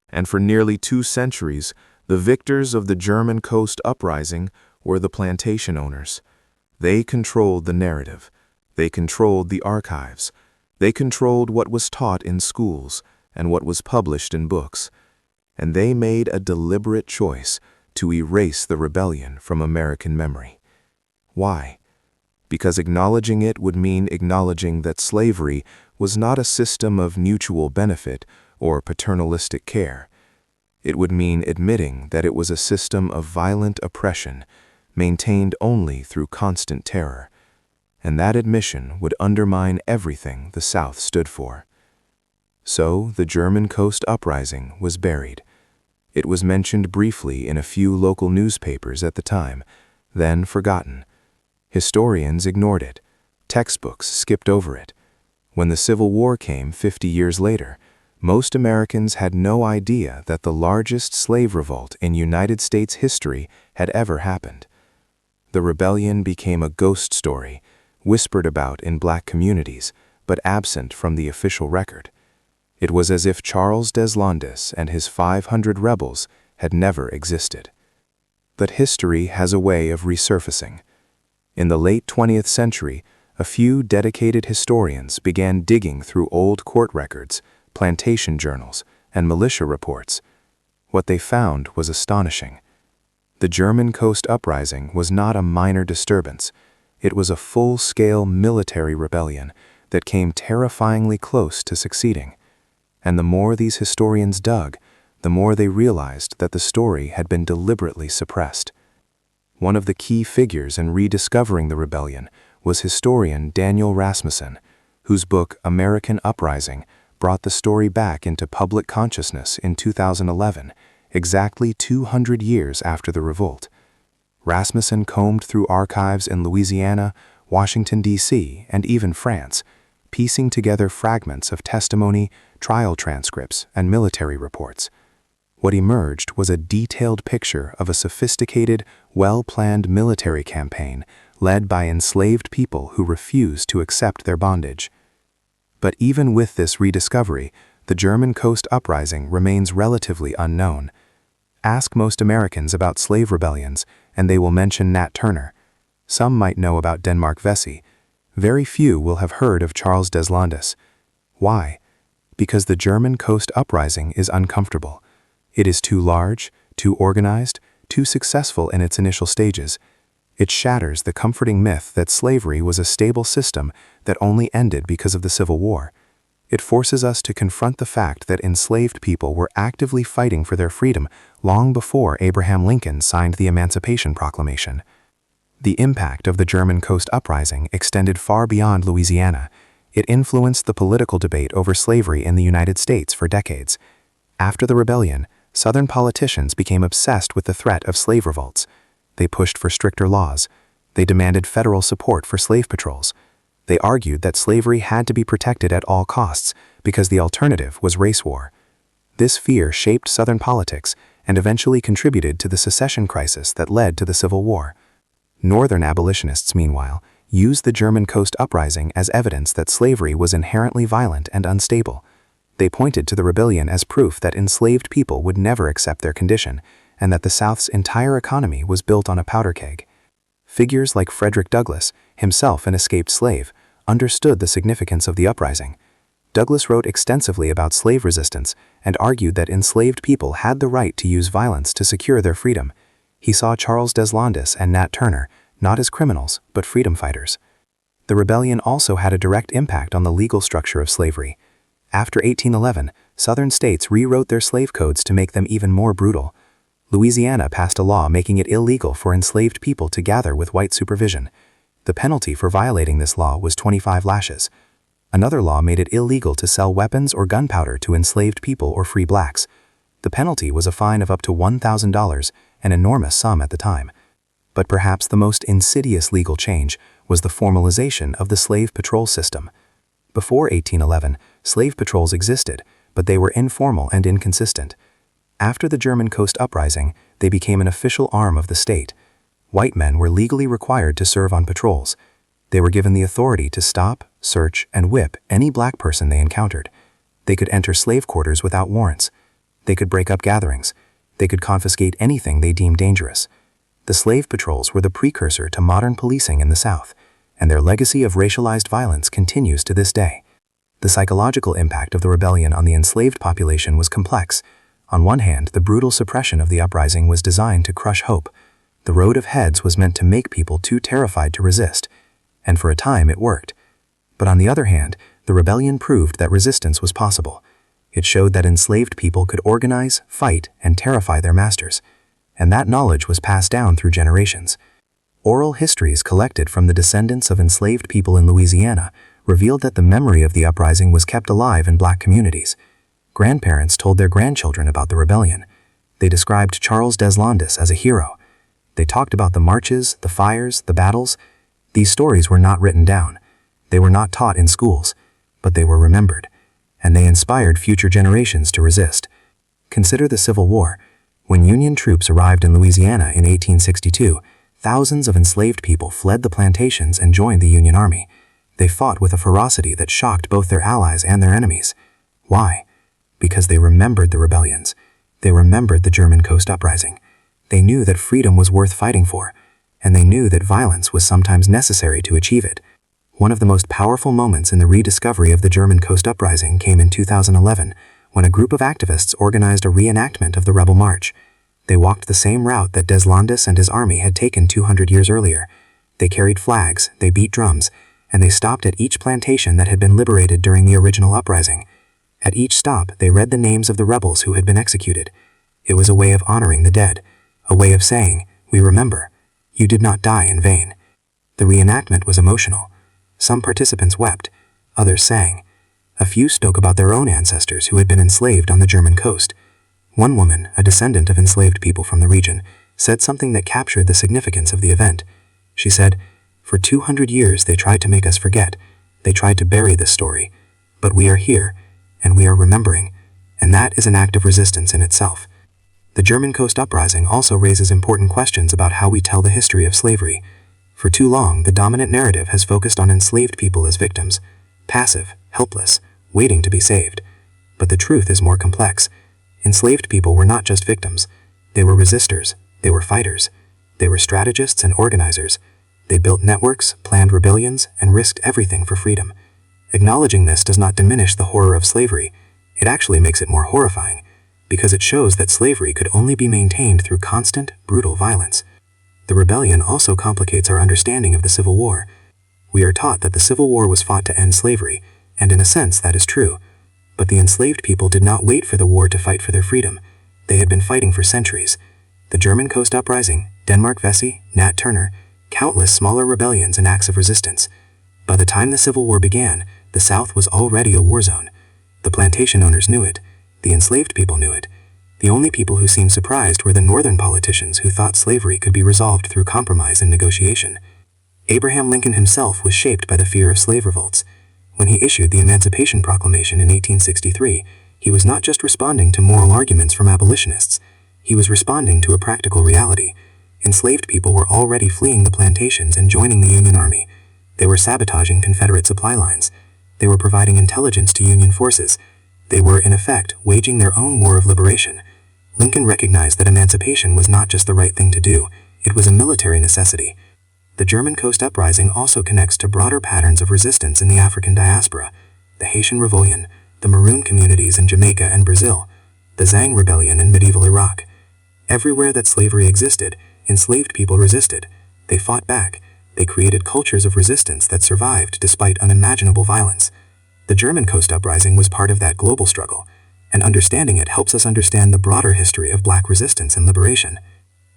and for nearly 2 centuries, the victors of the German Coast Uprising were the plantation owners. They controlled the narrative. They controlled the archives. They controlled what was taught in schools and what was published in books. And they made a deliberate choice to erase the rebellion from American memory. Why? Because acknowledging it would mean acknowledging that slavery was not a system of mutual benefit or paternalistic care. It would mean admitting that it was a system of violent oppression, maintained only through constant terror. And that admission would undermine everything the South stood for. So the German Coast Uprising was buried. It was mentioned briefly in a few local newspapers at the time, then forgotten. Historians ignored it. Textbooks skipped over it. When the Civil War came 50 years later, most Americans had no idea that the largest slave revolt in United States history had ever happened. The rebellion became a ghost story, whispered about in black communities, but absent from the official record. It was as if Charles Deslondes and his 500 rebels had never existed. But history has a way of resurfacing. In the late 20th century, a few dedicated historians began digging through old court records, plantation journals, and militia reports. What they found was astonishing. The German Coast Uprising was not a minor disturbance. It was a full-scale military rebellion that came terrifyingly close to succeeding. And the more these historians dug, the more they realized that the story had been deliberately suppressed. One of the key figures in rediscovering the rebellion was historian Daniel Rasmussen, whose book American Uprising brought the story back into public consciousness in 2011, exactly 200 years after the revolt. Rasmussen combed through archives in Louisiana, Washington, D.C., and even France, piecing together fragments of testimony, trial transcripts, and military reports. What emerged was a detailed picture of a sophisticated, well-planned military campaign led by enslaved people who refused to accept their bondage. But even with this rediscovery, the German Coast Uprising remains relatively unknown. Ask most Americans about slave rebellions, and they will mention Nat Turner. Some might know about Denmark Vesey. Very few will have heard of Charles Deslondes. Why? Because the German Coast Uprising is uncomfortable. It is too large, too organized, too successful in its initial stages. It shatters the comforting myth that slavery was a stable system that only ended because of the Civil War. It forces us to confront the fact that enslaved people were actively fighting for their freedom long before Abraham Lincoln signed the Emancipation Proclamation. The impact of the German Coast Uprising extended far beyond Louisiana. It influenced the political debate over slavery in the United States for decades. After the rebellion, Southern politicians became obsessed with the threat of slave revolts. They pushed for stricter laws. They demanded federal support for slave patrols. They argued that slavery had to be protected at all costs because the alternative was race war. This fear shaped Southern politics and eventually contributed to the secession crisis that led to the Civil War. Northern abolitionists, meanwhile, used the German Coast Uprising as evidence that slavery was inherently violent and unstable. They pointed to the rebellion as proof that enslaved people would never accept their condition, and that the South's entire economy was built on a powder keg. Figures like Frederick Douglass, himself an escaped slave, understood the significance of the uprising. Douglass wrote extensively about slave resistance and argued that enslaved people had the right to use violence to secure their freedom. He saw Charles Deslondes and Nat Turner not as criminals, but freedom fighters. The rebellion also had a direct impact on the legal structure of slavery. After 1811, Southern states rewrote their slave codes to make them even more brutal. Louisiana passed a law making it illegal for enslaved people to gather with white supervision. The penalty for violating this law was 25 lashes. Another law made it illegal to sell weapons or gunpowder to enslaved people or free blacks. The penalty was a fine of up to $1,000, an enormous sum at the time. But perhaps the most insidious legal change was the formalization of the slave patrol system. Before 1811, slave patrols existed, but they were informal and inconsistent. After the German Coast Uprising, they became an official arm of the state. White men were legally required to serve on patrols. They were given the authority to stop, search, and whip any black person they encountered. They could enter slave quarters without warrants. They could break up gatherings. They could confiscate anything they deemed dangerous. The slave patrols were the precursor to modern policing in the South, and their legacy of racialized violence continues to this day. The psychological impact of the rebellion on the enslaved population was complex. On one hand, the brutal suppression of the uprising was designed to crush hope. The road of heads was meant to make people too terrified to resist, and for a time it worked. But on the other hand, the rebellion proved that resistance was possible. It showed that enslaved people could organize, fight, and terrify their masters, and that knowledge was passed down through generations. Oral histories collected from the descendants of enslaved people in Louisiana revealed that the memory of the uprising was kept alive in black communities. Grandparents told their grandchildren about the rebellion. They described Charles Deslondes as a hero. They talked about the marches, the fires, the battles. These stories were not written down. They were not taught in schools, but they were remembered, and they inspired future generations to resist. Consider the Civil War. When Union troops arrived in Louisiana in 1862, thousands of enslaved people fled the plantations and joined the Union Army. They fought with a ferocity that shocked both their allies and their enemies. Why? Because they remembered the rebellions. They remembered the German Coast Uprising. They knew that freedom was worth fighting for, and they knew that violence was sometimes necessary to achieve it. One of the most powerful moments in the rediscovery of the German Coast Uprising came in 2011, when a group of activists organized a reenactment of the Rebel March. They walked the same route that Deslondes and his army had taken 200 years earlier. They carried flags, they beat drums, and they stopped at each plantation that had been liberated during the original uprising. At each stop, they read the names of the rebels who had been executed. It was a way of honoring the dead, a way of saying, "We remember. You did not die in vain." The reenactment was emotional. Some participants wept, others sang. A few spoke about their own ancestors who had been enslaved on the German coast. One woman, a descendant of enslaved people from the region, said something that captured the significance of the event. She said, "For 200 years they tried to make us forget. They tried to bury this story. But we are here, and we are remembering, and that is an act of resistance in itself." The German Coast Uprising also raises important questions about how we tell the history of slavery. For too long, the dominant narrative has focused on enslaved people as victims, passive, helpless, waiting to be saved. But the truth is more complex. Enslaved people were not just victims. They were resistors, they were fighters, they were strategists and organizers. They built networks, planned rebellions, and risked everything for freedom. Acknowledging this does not diminish the horror of slavery. It actually makes it more horrifying, because it shows that slavery could only be maintained through constant, brutal violence. The rebellion also complicates our understanding of the Civil War. We are taught that the Civil War was fought to end slavery, and in a sense that is true. But the enslaved people did not wait for the war to fight for their freedom. They had been fighting for centuries. The German Coast Uprising, Denmark Vesey, Nat Turner, countless smaller rebellions and acts of resistance. By the time the Civil War began, the South was already a war zone. The plantation owners knew it. The enslaved people knew it. The only people who seemed surprised were the northern politicians who thought slavery could be resolved through compromise and negotiation. Abraham Lincoln himself was shaped by the fear of slave revolts. When he issued the Emancipation Proclamation in 1863, he was not just responding to moral arguments from abolitionists. He was responding to a practical reality. Enslaved people were already fleeing the plantations and joining the Union Army. They were sabotaging Confederate supply lines. They were providing intelligence to Union forces. They were, in effect, waging their own war of liberation. Lincoln recognized that emancipation was not just the right thing to do, it was a military necessity. The German Coast Uprising also connects to broader patterns of resistance in the African diaspora: the Haitian Rebellion, the Maroon communities in Jamaica and Brazil, the Zhang Rebellion in medieval Iraq. Everywhere that slavery existed, enslaved people resisted. They fought back. They created cultures of resistance that survived despite unimaginable violence. The German Coast Uprising was part of that global struggle, and understanding it helps us understand the broader history of Black resistance and liberation.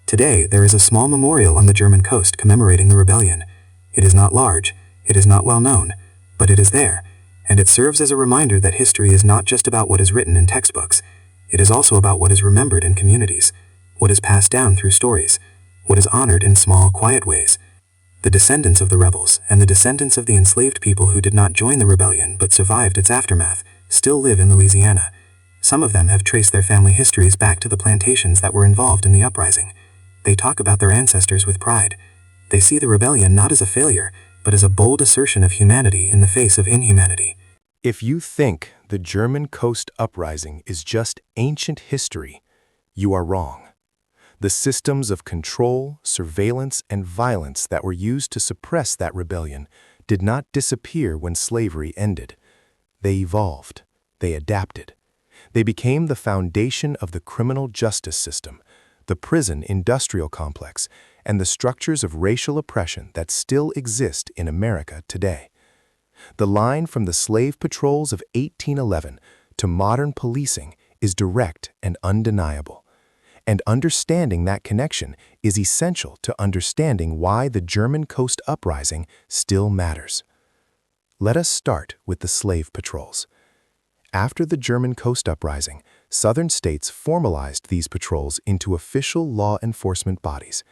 Today, there is a small memorial on the German coast commemorating the rebellion. It is not large, it is not well known, but it is there, and it serves as a reminder that history is not just about what is written in textbooks. It is also about what is remembered in communities, what is passed down through stories, what is honored in small, quiet ways. The descendants of the rebels and the descendants of the enslaved people who did not join the rebellion but survived its aftermath still live in Louisiana. Some of them have traced their family histories back to the plantations that were involved in the uprising. They talk about their ancestors with pride. They see the rebellion not as a failure, but as a bold assertion of humanity in the face of inhumanity. If you think the German Coast Uprising is just ancient history, you are wrong. The systems of control, surveillance, and violence that were used to suppress that rebellion did not disappear when slavery ended. They evolved. They adapted. They became the foundation of the criminal justice system, the prison industrial complex, and the structures of racial oppression that still exist in America today. The line from the slave patrols of 1811 to modern policing is direct and undeniable. And understanding that connection is essential to understanding why the German Coast Uprising still matters. Let us start with the slave patrols. After the German Coast Uprising, Southern states formalized these patrols into official law enforcement bodies.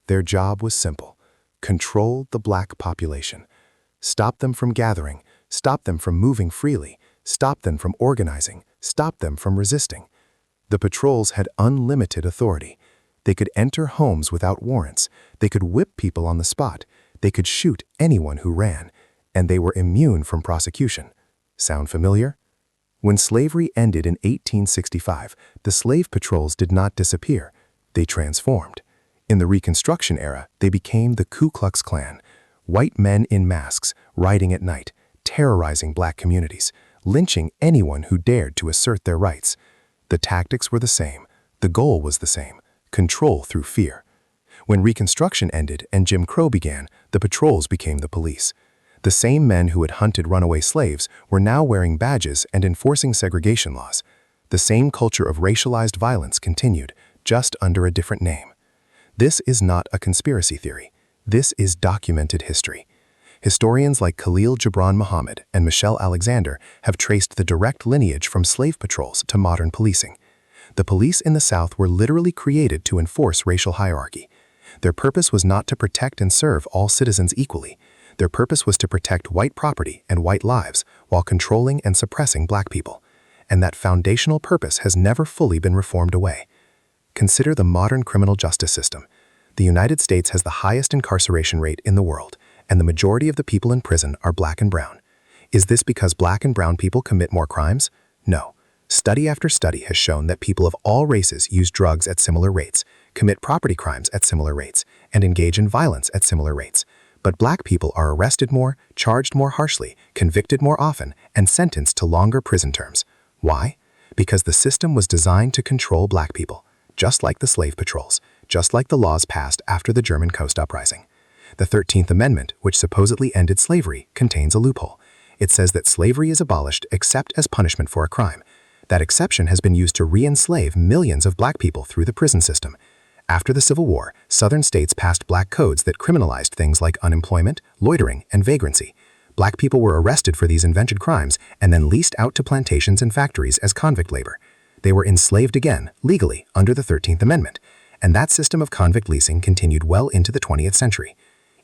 Their job was simple: control the Black population. Stop them from gathering, stop them from moving freely, stop them from organizing, stop them from resisting. The patrols had unlimited authority. They could enter homes without warrants. They could whip people on the spot. They could shoot anyone who ran. And they were immune from prosecution. Sound familiar? When slavery ended in 1865, the slave patrols did not disappear. They transformed. In the Reconstruction era, they became the Ku Klux Klan, white men in masks, riding at night, terrorizing Black communities, lynching anyone who dared to assert their rights. The tactics were the same. The goal was the same: control through fear. When Reconstruction ended and Jim Crow began, the patrols became the police. The same men who had hunted runaway slaves were now wearing badges and enforcing segregation laws. The same culture of racialized violence continued, just under a different name. This is not a conspiracy theory. This is documented history. Historians like Khalil Gibran Muhammad and Michelle Alexander have traced the direct lineage from slave patrols to modern policing. The police in the South were literally created to enforce racial hierarchy. Their purpose was not to protect and serve all citizens equally. Their purpose was to protect white property and white lives while controlling and suppressing Black people. And that foundational purpose has never fully been reformed away. Consider the modern criminal justice system. The United States has the highest incarceration rate in the world, and the majority of the people in prison are Black and brown. Is this because Black and brown people commit more crimes? No. Study after study has shown that people of all races use drugs at similar rates, commit property crimes at similar rates, and engage in violence at similar rates. But Black people are arrested more, charged more harshly, convicted more often, and sentenced to longer prison terms. Why? Because the system was designed to control black people, just like the slave patrols, just like the laws passed after the German Coast Uprising. The 13th Amendment, which supposedly ended slavery, contains a loophole. It says that slavery is abolished except as punishment for a crime. That exception has been used to re-enslave millions of black people through the prison system. After the Civil War, Southern states passed black codes that criminalized things like unemployment, loitering, and vagrancy. Black people were arrested for these invented crimes and then leased out to plantations and factories as convict labor. They were enslaved again, legally, under the 13th Amendment, and that system of convict leasing continued well into the 20th century.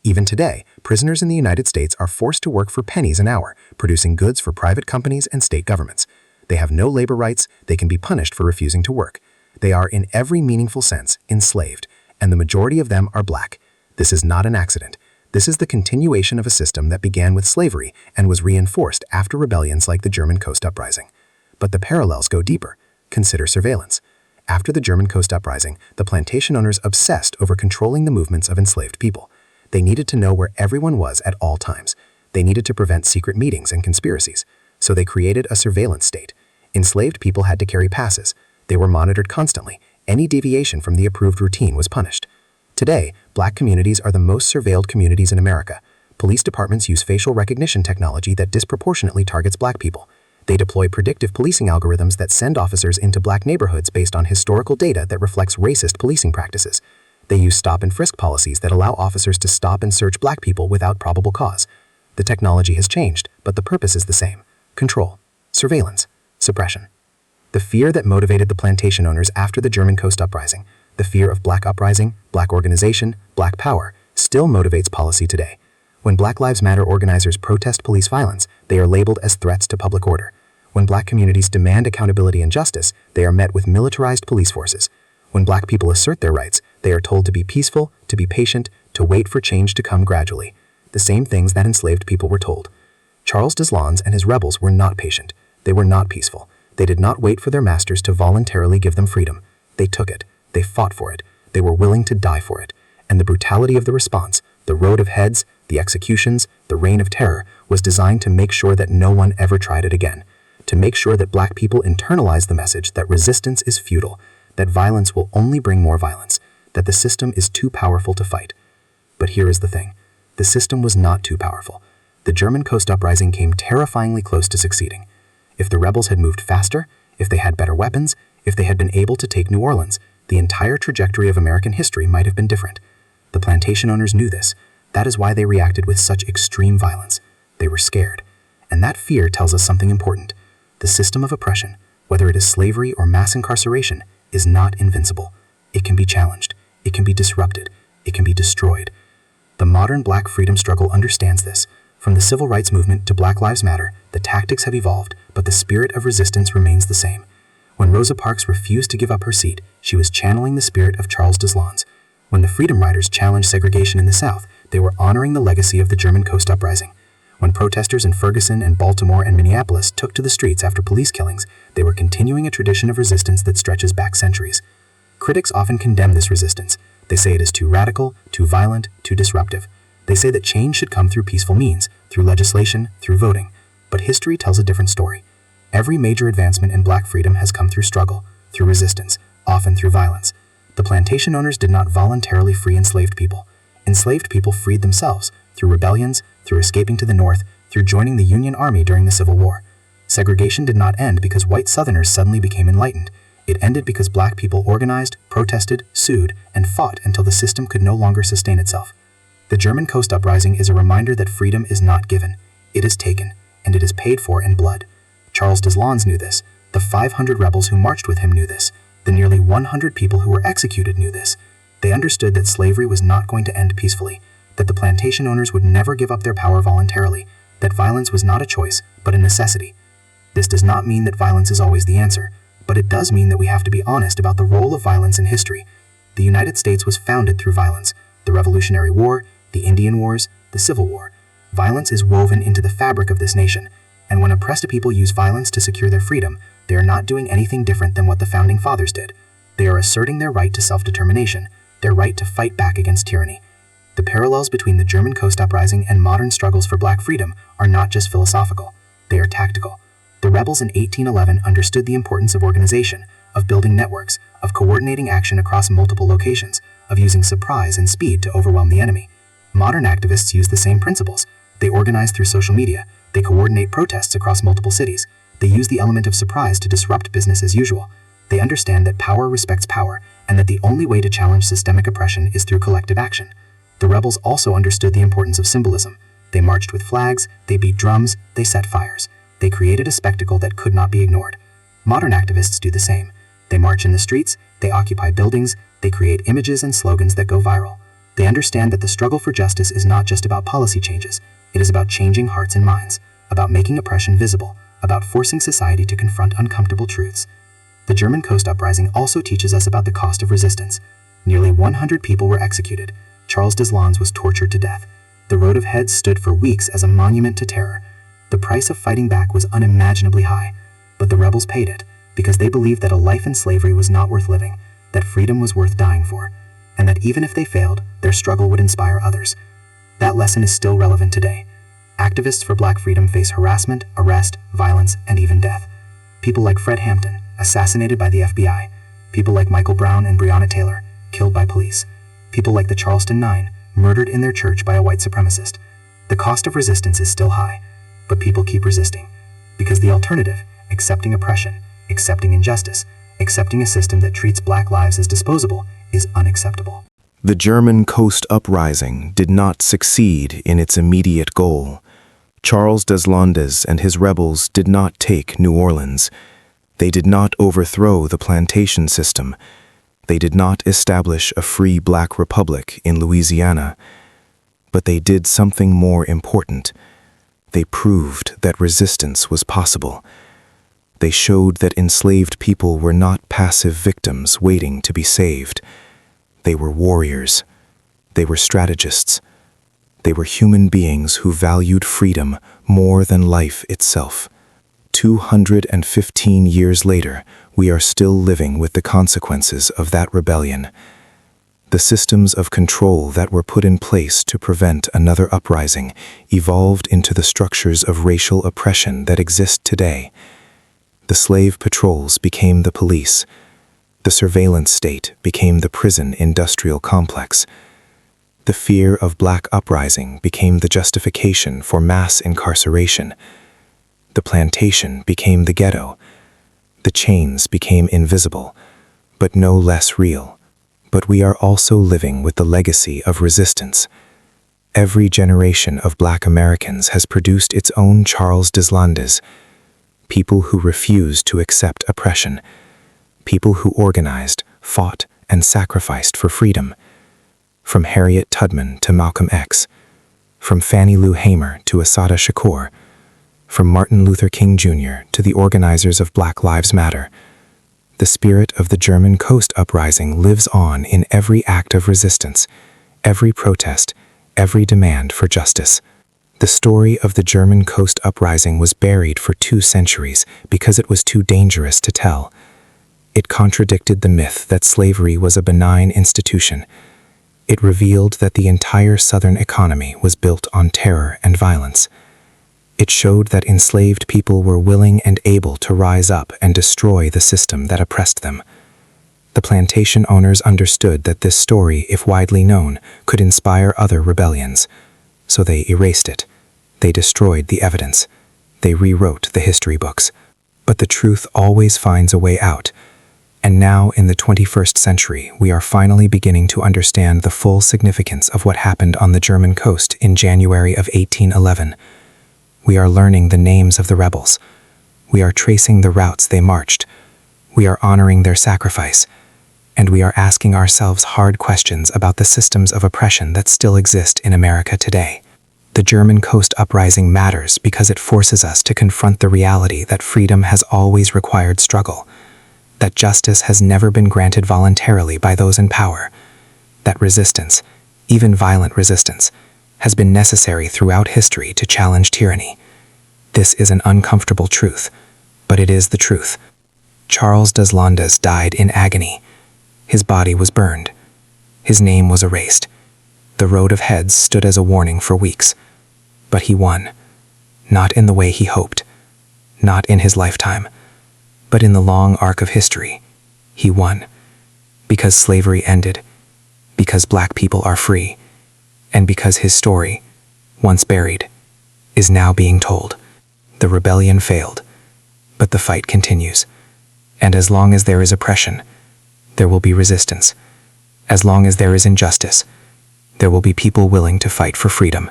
Even today, prisoners in the United States are forced to work for pennies an hour, producing goods for private companies and state governments. They have no labor rights, they can be punished for refusing to work. They are, in every meaningful sense, enslaved, and the majority of them are black. This is not an accident. This is the continuation of a system that began with slavery and was reinforced after rebellions like the German Coast Uprising. But the parallels go deeper. Consider surveillance. After the German Coast Uprising, the plantation owners obsessed over controlling the movements of enslaved people. They needed to know where everyone was at all times. They needed to prevent secret meetings and conspiracies. So they created a surveillance state. Enslaved people had to carry passes. They were monitored constantly. Any deviation from the approved routine was punished. Today, black communities are the most surveilled communities in America. Police departments use facial recognition technology that disproportionately targets black people. They deploy predictive policing algorithms that send officers into black neighborhoods based on historical data that reflects racist policing practices. They use stop and frisk policies that allow officers to stop and search black people without probable cause. The technology has changed, but the purpose is the same: control, surveillance, suppression. The fear that motivated the plantation owners after the German Coast Uprising, the fear of black uprising, black organization, black power, still motivates policy today. When Black Lives Matter organizers protest police violence, they are labeled as threats to public order. When black communities demand accountability and justice, they are met with militarized police forces. When black people assert their rights, they are told to be peaceful, to be patient, to wait for change to come gradually. The same things that enslaved people were told. Charles Deslondes and his rebels were not patient. They were not peaceful. They did not wait for their masters to voluntarily give them freedom. They took it. They fought for it. They were willing to die for it. And the brutality of the response, the road of heads, the executions, the reign of terror, was designed to make sure that no one ever tried it again. To make sure that black people internalize the message that resistance is futile, that violence will only bring more violence, that the system is too powerful to fight. But here is the thing. The system was not too powerful. The German Coast Uprising came terrifyingly close to succeeding. If the rebels had moved faster, if they had better weapons, if they had been able to take New Orleans, the entire trajectory of American history might have been different. The plantation owners knew this. That is why they reacted with such extreme violence. They were scared. And that fear tells us something important. The system of oppression, whether it is slavery or mass incarceration, is not invincible. It can be challenged. It can be disrupted. It can be destroyed. The modern black freedom struggle understands this. From the civil rights movement to Black Lives Matter, the tactics have evolved, but the spirit of resistance remains the same. When Rosa Parks refused to give up her seat, she was channeling the spirit of Charles Deslondes. When the Freedom Riders challenged segregation in the South, they were honoring the legacy of the German Coast Uprising. When protesters in Ferguson and Baltimore and Minneapolis took to the streets after police killings, they were continuing a tradition of resistance that stretches back centuries. Critics often condemn this resistance. They say it is too radical, too violent, too disruptive. They say that change should come through peaceful means, through legislation, through voting. But history tells a different story. Every major advancement in black freedom has come through struggle, through resistance, often through violence. The plantation owners did not voluntarily free enslaved people. Enslaved people freed themselves, through rebellions, through escaping to the North, through joining the Union Army during the Civil War. Segregation did not end because white Southerners suddenly became enlightened. It ended because black people organized, protested, sued, and fought until the system could no longer sustain itself. The German Coast Uprising is a reminder that freedom is not given. It is taken, and it is paid for in blood. Charles Deslondes knew this. The 500 rebels who marched with him knew this. The nearly 100 people who were executed knew this. They understood that slavery was not going to end peacefully, that the plantation owners would never give up their power voluntarily, that violence was not a choice, but a necessity. This does not mean that violence is always the answer, but it does mean that we have to be honest about the role of violence in history. The United States was founded through violence. The Revolutionary War, the Indian Wars, the Civil War. Violence is woven into the fabric of this nation, and when oppressed people use violence to secure their freedom, they are not doing anything different than what the Founding Fathers did. They are asserting their right to self-determination, their right to fight back against tyranny. The parallels between the German Coast Uprising and modern struggles for black freedom are not just philosophical, they are tactical. The The rebels in 1811 understood the importance of organization, of building networks, of coordinating action across multiple locations, of using surprise and speed to overwhelm the enemy. Modern activists use the same principles. They organize through social media. They coordinate protests across multiple cities. They use the element of surprise to disrupt business as usual. They understand that power respects power, and that the only way to challenge systemic oppression is through collective action. The rebels also understood the importance of symbolism. They marched with flags, they beat drums, they set fires. They created a spectacle that could not be ignored. Modern activists do the same. They march in the streets, they occupy buildings, they create images and slogans that go viral. They understand that the struggle for justice is not just about policy changes. It is about changing hearts and minds, about making oppression visible, about forcing society to confront uncomfortable truths. The German Coast Uprising also teaches us about the cost of resistance. Nearly 100 people were executed. Charles Deslondes was tortured to death. The Road of Heads stood for weeks as a monument to terror. The price of fighting back was unimaginably high, but the rebels paid it because they believed that a life in slavery was not worth living, that freedom was worth dying for, and that even if they failed, their struggle would inspire others. That lesson is still relevant today. Activists for black freedom face harassment, arrest, violence, and even death. People like Fred Hampton, assassinated by the FBI. People like Michael Brown and Breonna Taylor, killed by police. People like the Charleston Nine, murdered in their church by a white supremacist. The cost of resistance is still high, but people keep resisting. Because the alternative, accepting oppression, accepting injustice, accepting a system that treats black lives as disposable, is unacceptable. The German Coast Uprising did not succeed in its immediate goal. Charles Deslondes and his rebels did not take New Orleans. They did not overthrow the plantation system. They did not establish a free black republic in Louisiana. But they did something more important. They proved that resistance was possible. They showed that enslaved people were not passive victims waiting to be saved. They were warriors. They were strategists. They were human beings who valued freedom more than life itself. 215 years later, we are still living with the consequences of that rebellion. The systems of control that were put in place to prevent another uprising evolved into the structures of racial oppression that exist today. The slave patrols became the police. The surveillance state became the prison industrial complex. The fear of black uprising became the justification for mass incarceration. The plantation became the ghetto. The chains became invisible, but no less real. But we are also living with the legacy of resistance. Every generation of black Americans has produced its own Charles Deslondes, people who refused to accept oppression, people who organized, fought, and sacrificed for freedom. From Harriet Tubman to Malcolm X, from Fannie Lou Hamer to Assata Shakur, from Martin Luther King Jr. to the organizers of Black Lives Matter. The spirit of the German Coast Uprising lives on in every act of resistance, every protest, every demand for justice. The story of the German Coast Uprising was buried for 2 centuries because it was too dangerous to tell. It contradicted the myth that slavery was a benign institution. It revealed that the entire Southern economy was built on terror and violence. It showed that enslaved people were willing and able to rise up and destroy the system that oppressed them. The plantation owners understood that this story, if widely known, could inspire other rebellions. So they erased it. They destroyed the evidence. They rewrote the history books. But the truth always finds a way out. And now, in the 21st century, we are finally beginning to understand the full significance of what happened on the German coast in January of 1811. We are learning the names of the rebels. We are tracing the routes they marched. We are honoring their sacrifice. And we are asking ourselves hard questions about the systems of oppression that still exist in America today. The German Coast Uprising matters because it forces us to confront the reality that freedom has always required struggle, that justice has never been granted voluntarily by those in power, that resistance, even violent resistance, has been necessary throughout history to challenge tyranny. This is an uncomfortable truth, but it is the truth. Charles Deslondes died in agony. His body was burned. His name was erased. The Road of Heads stood as a warning for weeks. But he won. Not in the way he hoped. not in his lifetime, but in the long arc of history. He won. Because slavery ended, because black people are free, and because his story, once buried, is now being told. The rebellion failed, but the fight continues. And as long as there is oppression, there will be resistance. As long as there is injustice, there will be people willing to fight for freedom.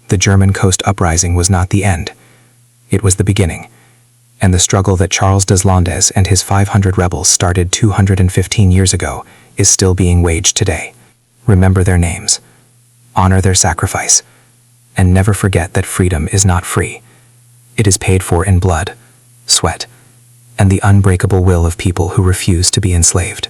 The German Coast Uprising was not the end. It was the beginning. And the struggle that Charles Deslondes and his 500 rebels started 215 years ago is still being waged today. Remember their names, honor their sacrifice, and never forget that freedom is not free. It is paid for in blood, sweat, and the unbreakable will of people who refuse to be enslaved.